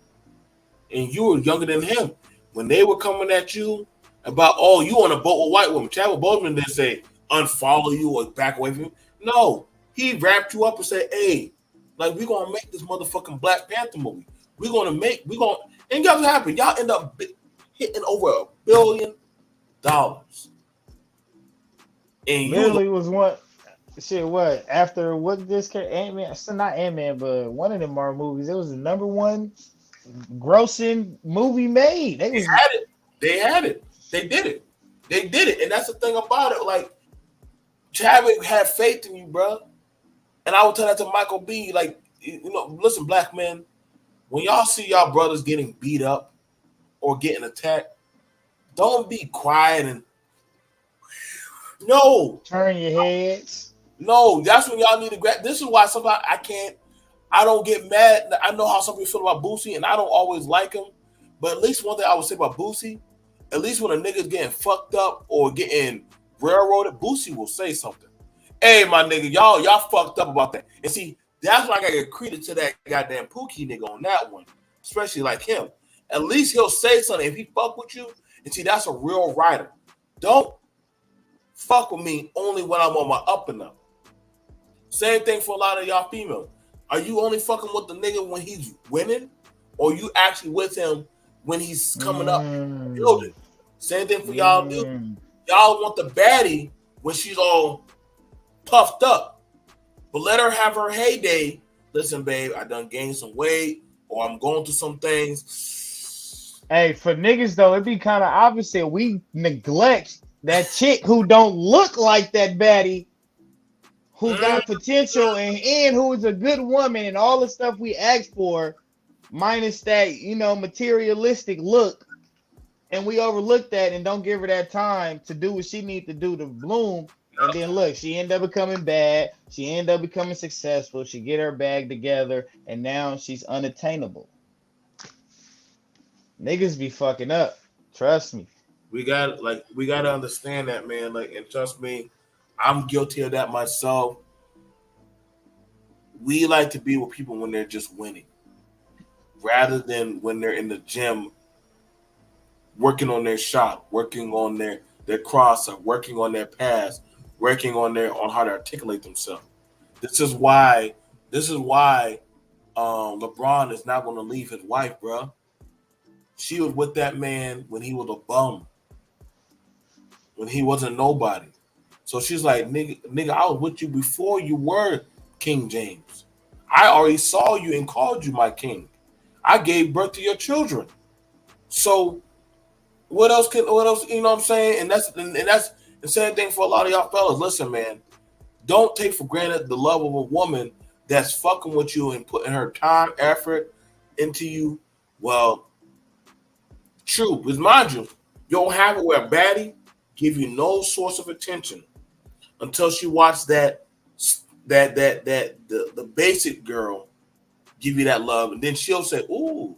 and you were younger than him. When they were coming at you about, oh, you on a boat with white women, Chadwick Boseman didn't say unfollow you or back away from you. No, he wrapped you up and said, hey, like we're gonna make this motherfucking Black Panther movie. And guess what happened? Y'all end up hitting over $1 billion. And you was like, Literally was one shit. What after what this Ant Man? Still not Ant Man, but one of them Marvel movies. It was the number one grossing movie made. They they was had it. They had it. They did it. They did it. And that's the thing about it. Like, Chadwick had faith in you, bro. And I would tell that to Michael B. Like, listen, black men, when y'all see y'all brothers getting beat up or getting attacked, don't be quiet and no, turn your heads. no. That's when y'all need to grab. This is why sometimes I don't get mad. I know how some people feel about Boosie, and I don't always like him. But at least one thing I would say about Boosie, at least when a nigga's getting fucked up or getting railroaded, Boosie will say something. Hey, my nigga, y'all fucked up about that. And see, that's why I gotta get credit to that goddamn Pookie nigga on that one, especially like him. At least he'll say something if he fuck with you. And see, that's a real writer. Don't fuck with me only when I'm on my up and up. Same thing for a lot of y'all females. Are you only fucking with the nigga when he's winning, or you actually with him when he's coming up and building? Same thing for y'all too. Y'all want the baddie when she's all puffed up, but let her have her heyday. Listen, babe, I done gained some weight, or I'm going through some things. Hey, for niggas though, it be kind of opposite. We neglect that chick who don't look like that baddie, who got potential and who is a good woman and all the stuff we asked for, minus that, materialistic look. And we overlook that and don't give her that time to do what she needs to do to bloom. And then look, she ended up becoming bad. She ended up becoming successful. She get her bag together, and now she's unattainable. Niggas be fucking up. Trust me. We got to understand that, man. Like, and trust me, I'm guilty of that myself. We like to be with people when they're just winning, rather than when they're in the gym working on their shot, working on their crosser, working on their pass, working on how to articulate themselves. This is why LeBron is not going to leave his wife, bro. She was with that man when he was a bum, when he wasn't nobody. So she's like, nigga, I was with you before you were King James. I already saw you and called you my king. I gave birth to your children. So what else, you know what I'm saying? And that's the same thing for a lot of y'all fellas. Listen, man, don't take for granted the love of a woman that's fucking with you and putting her time, effort into you. Well, true, because mind you, You'll have it where a baddie give you no source of attention until she watched the basic girl give you that love, and then she'll say, "Ooh,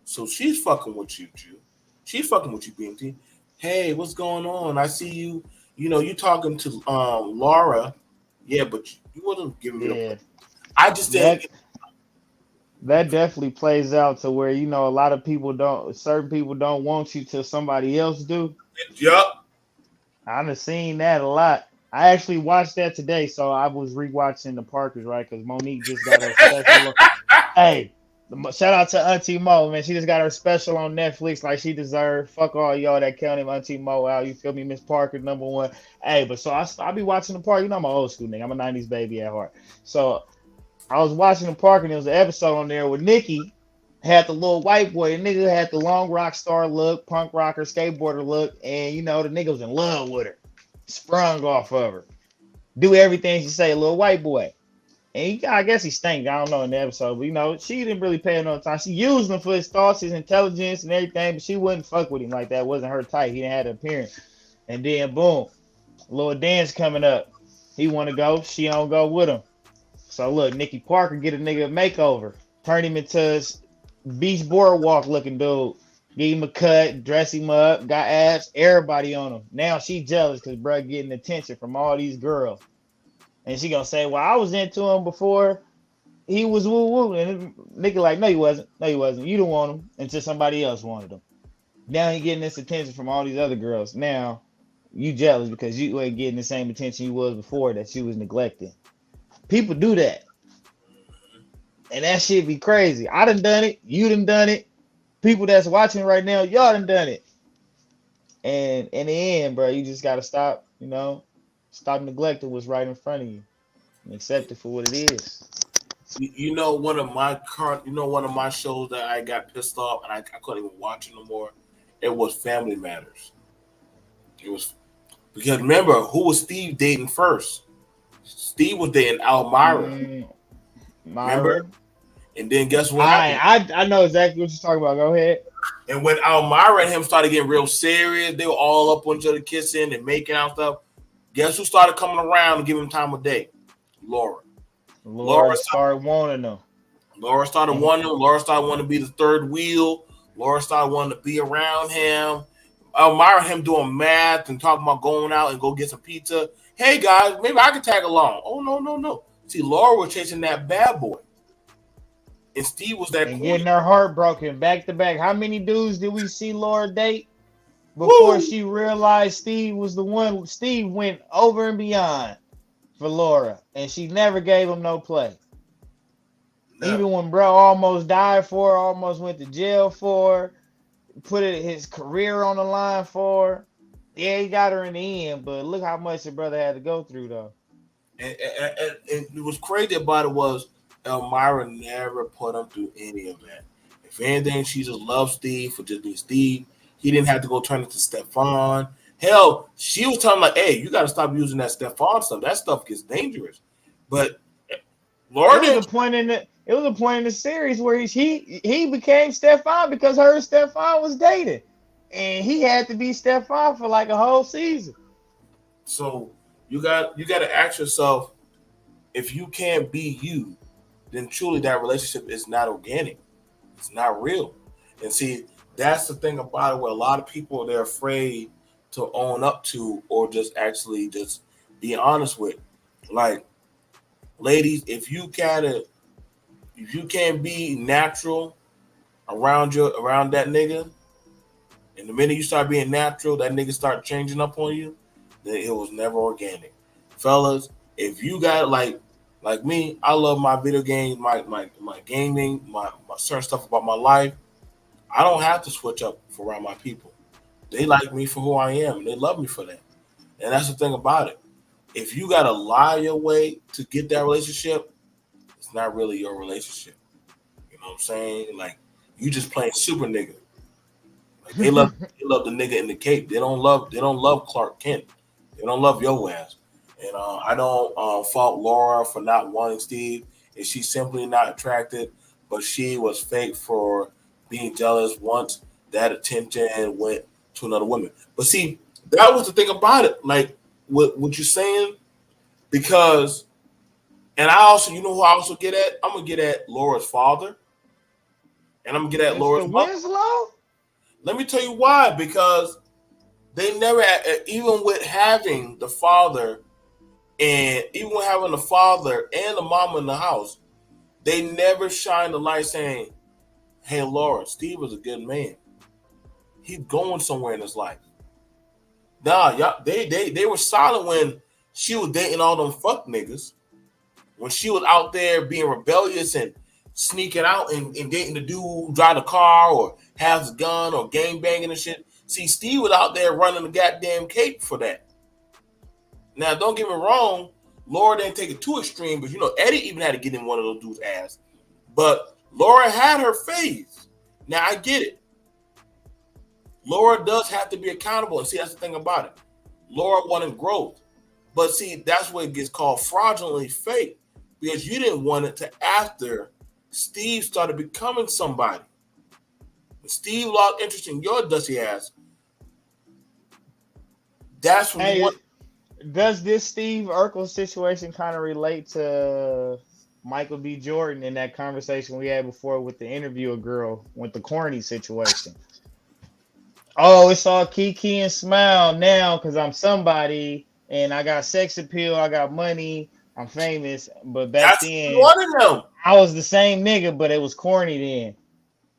so she's fucking with you, Jew. She's fucking with you, BMT. Hey, what's going on? I see you. You know, you talking to Laura. Yeah, but you wasn't giving me the Yeah, play. I just didn't. that definitely plays out to where a lot of people don't, certain people don't want you till somebody else do. Yup. I've seen that a lot. I actually watched that today, so I was rewatching the Parkers, right? Because Monique just got her special. Hey, shout out to Auntie Mo, man. She just got her special on Netflix like she deserved. Fuck all y'all that counted Auntie Mo out. You feel me? Miss Parker, number one. Hey, but so I be watching the Park. I'm an old school nigga. I'm a 90s baby at heart. So I was watching the Park, and there was an episode on there where Nikki had the little white boy. The nigga had the long rock star look, punk rocker, skateboarder look, and the nigga was in love with her. Sprung off of her. Do everything she say, little white boy. And I guess he stank. I don't know in the episode, but she didn't really pay him no time. She used him for his thoughts, his intelligence, and everything, but she wouldn't fuck with him like that. Wasn't her type. He didn't have the appearance. And then boom, little dance coming up. He want to go. She don't go with him. So look, Nikki Parker get a nigga a makeover, turn him into his beach boardwalk looking dude. Give him a cut, dress him up, got abs, everybody on him. Now she jealous because bro getting attention from all these girls. And she gonna say, well, I was into him before he was woo woo. And nigga like, no, he wasn't. No, he wasn't. You don't want him until somebody else wanted him. Now he getting this attention from all these other girls. Now you jealous because you ain't getting the same attention you was before that she was neglecting. People do that. And that shit be crazy. I done it. You done it. People that's watching right now, y'all done it. And in the end, bro, you just gotta stop, stop neglecting what's right in front of you and accept it for what it is. One of my shows that I got pissed off and I couldn't even watch it no more. It was Family Matters. It was because remember who was Steve dating first? Steve was dating Elmira. Remember? Myra. And then guess what happened? I know exactly what you're talking about. Go ahead. And when Elmira and him started getting real serious, they were all up on each other kissing and making out stuff. Guess who started coming around and giving him time of day? Laura. Laura started wanting them. Laura started wanting him. Laura started wanting to be the third wheel. Laura started wanting to be around him. Elmira him doing math and talking about going out and go get some pizza. Hey guys, maybe I can tag along. Oh no. See, Laura was chasing that bad boy. And Steve was that and getting her heart broken back to back. How many dudes did we see Laura date before she realized Steve was the one? Steve went over and beyond for Laura, and she never gave him no play. No. Even when bro almost died for her, almost went to jail for her, put his career on the line for her. Yeah, he got her in the end, but look how much your brother had to go through, though. And it was crazy about it was Elmira never put him through any of that. If anything, she just loved Steve for just being Steve. He didn't have to go turn it to Stefan. Hell, she was telling him, like, hey, you got to stop using that Stefan stuff. That stuff gets dangerous. But Laura it was a point in the series where he became Stefan because her and Stefan was dating. And he had to be Stefan for like a whole season. So you got to ask yourself, if you can't be you, then truly that relationship is not organic. It's not real. And see, that's the thing about it where a lot of people, they're afraid to own up to or just actually just be honest with. Like, ladies, if you can't be natural around that nigga, and the minute you start being natural, that nigga start changing up on you, then it was never organic. Fellas, if you got like me, I love my video games, my gaming, my certain stuff about my life. I don't have to switch up for around my people. They like me for who I am. They love me for that. And that's the thing about it. If you got to lie your way to get that relationship, it's not really your relationship. You know what I'm saying? Like, you just playing super nigga. Like, they love the nigga in the cape. They don't love Clark Kent. They don't love your ass. And I don't fault Laura for not wanting Steve. And she's simply not attracted, but she was fake for being jealous once that attention went to another woman. But see, that was the thing about it. Like what you're saying, because, and I also, you know who I also get at? I'm gonna get at Laura's father, and I'm gonna get at Mr. Laura's mother. Winslow? Let me tell you why. Because they never, even with having the father, and even with having the father and the mama in the house, they never shine the light saying, "Hey, Laura, Steve is a good man. He's going somewhere in his life." Nah, y'all, they were silent when she was dating all them fuck niggas. When she was out there being rebellious and sneaking out and dating the dude who drive the car or has a gun or gang banging and shit. See, Steve was out there running the goddamn cape for that. Now, don't get me wrong, Laura didn't take it too extreme, but you know, Eddie even had to get in one of those dudes' ass. But Laura had her phase. Now, I get it. Laura does have to be accountable, and see, that's the thing about it. Laura wanted growth. But see, that's what it gets called fraudulently fake, because you didn't want it to after Steve started becoming somebody. When Steve lost interest in your dusty ass, that's when you Hey, want. does this Steve Urkel situation kind of relate to Michael B. Jordan in that conversation we had before with the interviewer girl with the corny situation? Oh, it's all Kiki and smile now because I'm somebody and I got sex appeal, I got money, I'm famous. But back That's then, one of them. I was the same nigga, but it was corny then.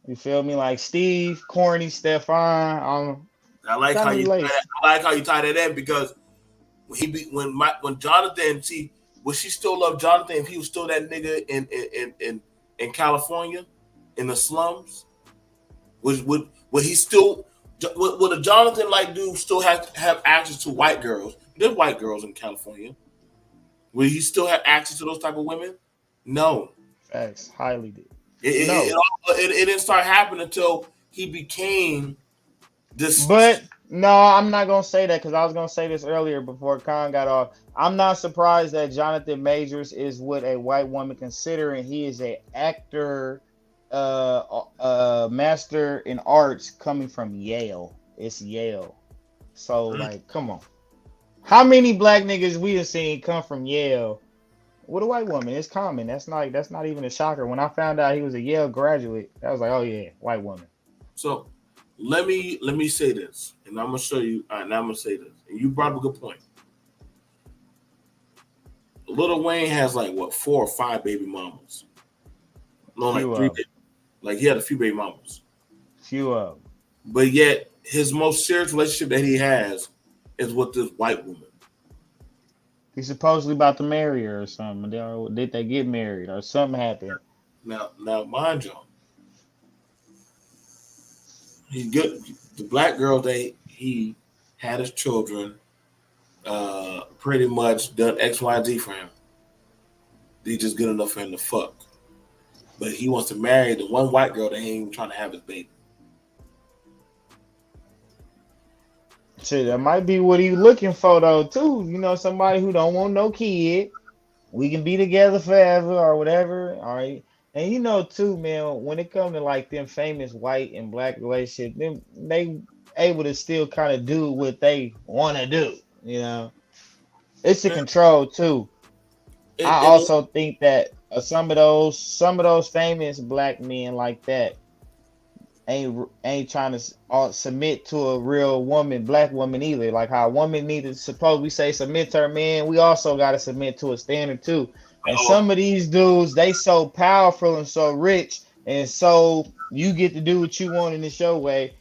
You feel me? Like Steve, corny, Stefan. I like Kind how of you tie relates. that. I like how you tie that in, because when Jonathan, see, would she still love Jonathan if he was still that nigga in California in the slums? Would he still, would a Jonathan like dude still have access to white girls? There's white girls in California. Would he still have access to those type of women? No. Facts, highly did. It it, No, it, it didn't start happening until he became this. but no, I'm not gonna say that because I was gonna say this earlier before Khan got off. I'm not surprised that Jonathan Majors is what a white woman considering he is a actor, master in arts coming from Yale. It's Yale. So like, come on. How many black niggas we have seen come from Yale with a white woman? It's common. That's not even a shocker. When I found out he was a Yale graduate, I was like, oh yeah, white woman. So let me say this, and I'm gonna show you. And I'm gonna say this, and you brought up a good point. Lil Wayne has like what 4 or 5 baby mamas. No, like Few three. of them. Like he had a few baby mamas, Few of them. but yet his most serious relationship that he has is with this white woman. He's supposedly about to marry her or something. Did they get married or something happened? Now, mind you, he's good. The black girl that he had his children, pretty much done X, Y, and Z for him. They just good enough for him to fuck. But he wants to marry the one white girl that ain't even trying to have his baby. Shit, that might be what he's looking for though, too. You know, somebody who don't want no kid. We can be together forever or whatever. All right. And you know, too, man, when it comes to like them famous white and black relationships, them they able to still kind of do what they want to do. You know, it's the control too. I And also think that some of those famous black men like that ain't trying to submit to a real woman, black woman either. Like how a woman needs to suppose we say submit to her man, we also got to submit to a standard too. And some of these dudes, they so powerful and so rich, and so you get to do what you want in the show way.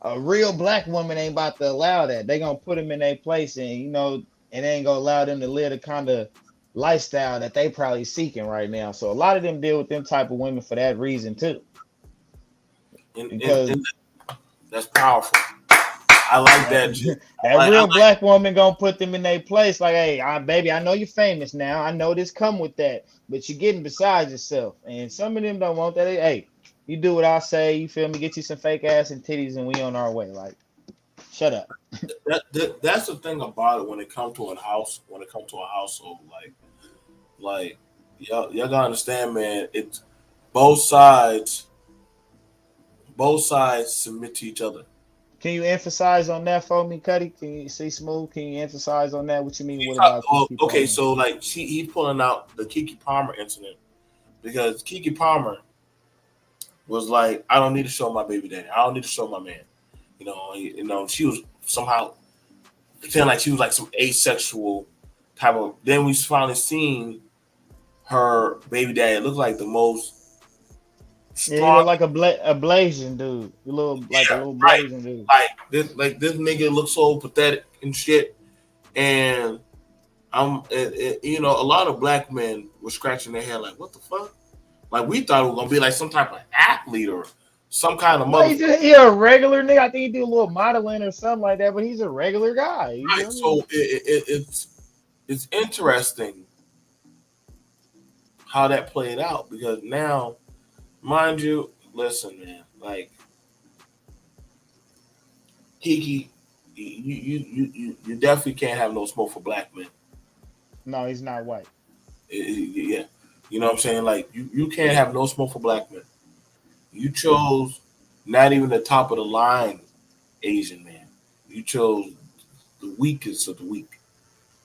A real black woman ain't about to allow that. They gonna put them in their place, and you know, and they ain't gonna allow them to live the kind of lifestyle that they probably seeking right now. So a lot of them deal with them type of women for that reason too, because and that's powerful. I like that. Shit. that I real like black woman gonna put them in their place. Like, hey, baby, I know you're famous now. I know this come with that, but you're getting beside yourself. And some of them don't want that. Hey, you do what I say. You feel me? Get you some fake ass and titties, and we on our way. Like, shut up. that's the thing about it when it comes to a house. When it comes to a household, like y'all gotta understand, man. It's both sides. Both sides submit to each other. Can you emphasize on that for me, Cuddy? Can you see Smooth? Can you emphasize on that? What you mean? What about Kiki Okay, Palmer? so like he's pulling out the Kiki Palmer incident because Kiki Palmer was like, I don't need to show my baby daddy. I don't need to show my man. She was somehow pretending like she was like some asexual type of. Then we finally seen her baby daddy look like the most Yeah, he look strong. like a blazing dude. A Yeah, little right. blazing dude. Like this nigga looks so pathetic and shit. And a lot of black men were scratching their head like, what the fuck? Like we thought it was gonna be like some type of athlete or some kind of No, motherfucker. he a regular nigga. I think he do a little modeling or something like that, but he's a regular guy. You Right. feel me? So it's interesting how that played out because now, mind you, listen, man, like Kiki, you definitely can't have no smoke for black men. No, he's not white. Yeah, you know what I'm saying? Like you can't have no smoke for black men. You chose not even the top of the line Asian man. You chose the weakest of the weak.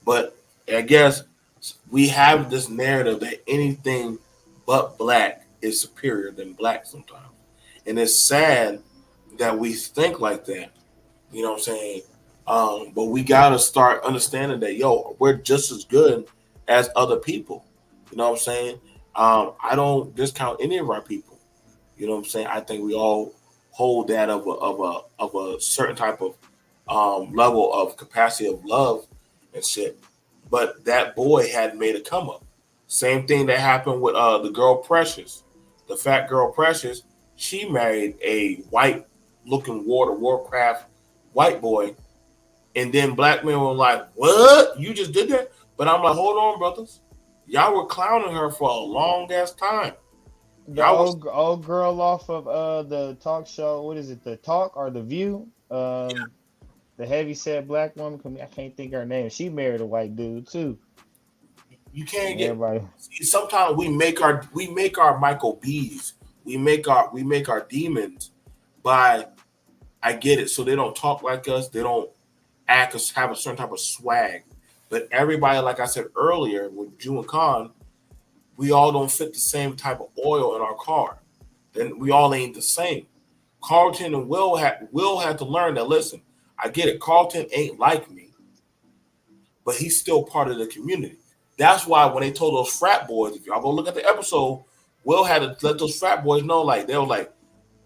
But I guess we have this narrative that anything but black is superior than black sometimes. And it's sad that we think like that. You know what I'm saying? But we got to start understanding that, we're just as good as other people. You know what I'm saying? I don't discount any of our people. You know what I'm saying? I think we all hold that of a certain type of level of capacity of love and shit. But that boy had made a come up. Same thing that happened with the girl Precious, the fat girl Precious. She married a white looking Warcraft white boy, and then black men were like, "What? You just did that?" But I'm like, "Hold on, brothers. Y'all were clowning her for a long ass time. The Y'all was old girl off of the talk show. What is it? The Talk or the View? The heavy set black woman. I can't think her name. She married a white dude too. you can't And get. everybody. See, sometimes we make our Michael B's, we make our demons by. I get it. So they don't talk like us. They don't act or have a certain type of swag. But everybody, like I said earlier, with Jew and Khan, we all don't fit the same type of oil in our car. Then we all ain't the same. Carlton and Will had to learn that. Listen, I get it. Carlton ain't like me, but he's still part of the community. That's why when they told those frat boys, if y'all go look at the episode, Will had to let those frat boys know, like they were like,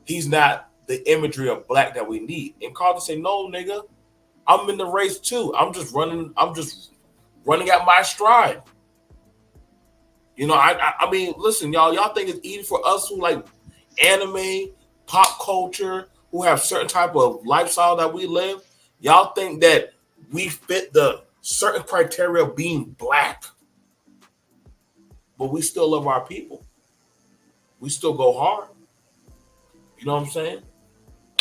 he's not the imagery of black that we need. And Carlton said, no, nigga, I'm in the race too. I'm just running at my stride. I mean, listen, y'all think it's easy for us who like anime, pop culture, who have certain type of lifestyle that we live. Y'all think that we fit the certain criteria of being black, but we still love our people. We still go hard. You know what I'm saying?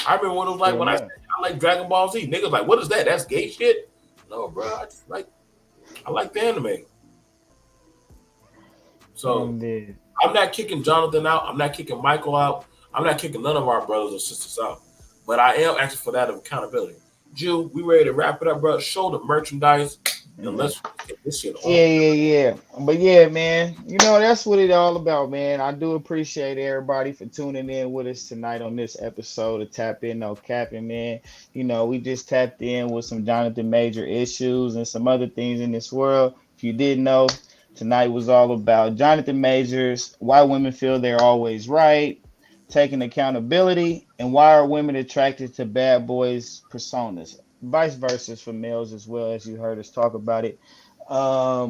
I remember when it was like Yeah, when I said no. I like Dragon Ball Z. Niggas like, what is that? That's gay shit. No, bro. I like the anime. So I'm dead. I'm not kicking Jonathan out. I'm not kicking Michael out. I'm not kicking none of our brothers or sisters out. But I am asking for that accountability. Jew, we ready to wrap it up, bro. Show the merchandise and Yeah. let's get this shit on. Yeah. But yeah, man, that's what it all about, man. I do appreciate everybody for tuning in with us tonight on this episode of Tap In No Capping, man. We just tapped in with some Jonathan Major issues and some other things in this world. If you didn't know, tonight was all about Jonathan Majors, why women feel they're always right, taking accountability, and why are women attracted to bad boys personas. Vice versa for males as well, as you heard us talk about it.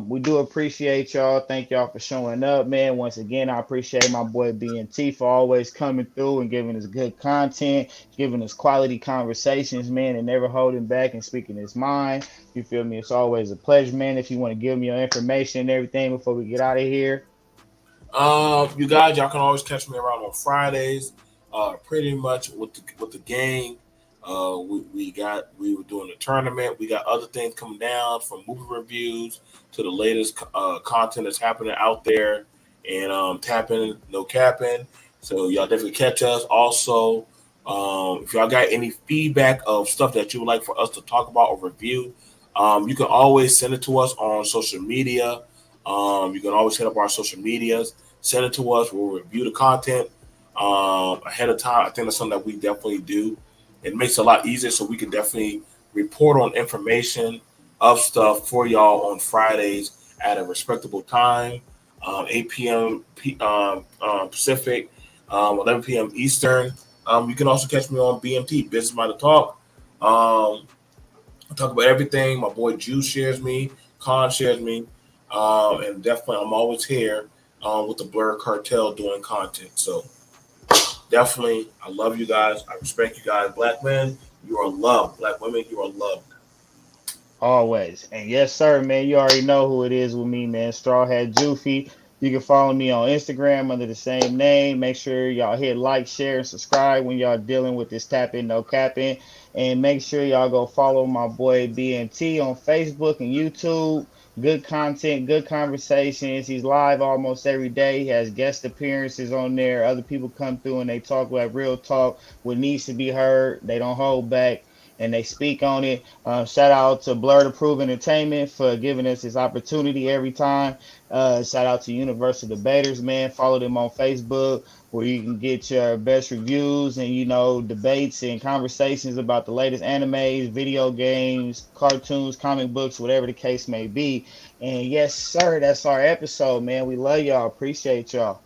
We do appreciate y'all. Thank y'all for showing up, man. Once again, I appreciate my boy BNT for always coming through and giving us good content, giving us quality conversations, man, and never holding back and speaking his mind. You feel me? It's always a pleasure, man. If you want to give me your information and everything before we get out of here. You guys, y'all can always catch me around on Fridays. Pretty much with the gang. We were doing a tournament. We got other things coming down from movie reviews to the latest content that's happening out there, and tapping no capping. So y'all definitely catch us. Also, If y'all got any feedback of stuff that you would like for us to talk about or review, you can always send it to us on social media. You can always hit up our social medias, send it to us. We'll review the content ahead of time. I think that's something that we definitely do. It makes it a lot easier, so we can definitely report on information of stuff for y'all on Fridays at a respectable time, 8 p.m. Pacific, 11 p.m. Eastern. You can also catch me on BMT, Business Minded Talk. I talk about everything. My boy Juice shares me, Khan shares me, and definitely I'm always here with the Blerd Cartel doing content. So definitely, I love you guys. I respect you guys. Black men, you are loved. Black women, you are loved. Always. And yes, sir, man. You already know who it is with me, man. Straw Hat Juicy. You can follow me on Instagram under the same name. Make sure y'all hit like, share, and subscribe when y'all dealing with this tap in, no capping. And make sure y'all go follow my boy BNT on Facebook and YouTube. Good content, good conversations. He's live almost every day. He has guest appearances on there. Other people come through and they talk like real talk, what needs to be heard. They don't hold back and they speak on it. Shout out to Blerd Approved Entertainment for giving us this opportunity every time. Shout out to Universal Debaters, man. Follow them on Facebook where you can get your best reviews and debates and conversations about the latest animes, video games, cartoons, comic books, whatever the case may be. And yes, sir, that's our episode, man. We love y'all. Appreciate y'all.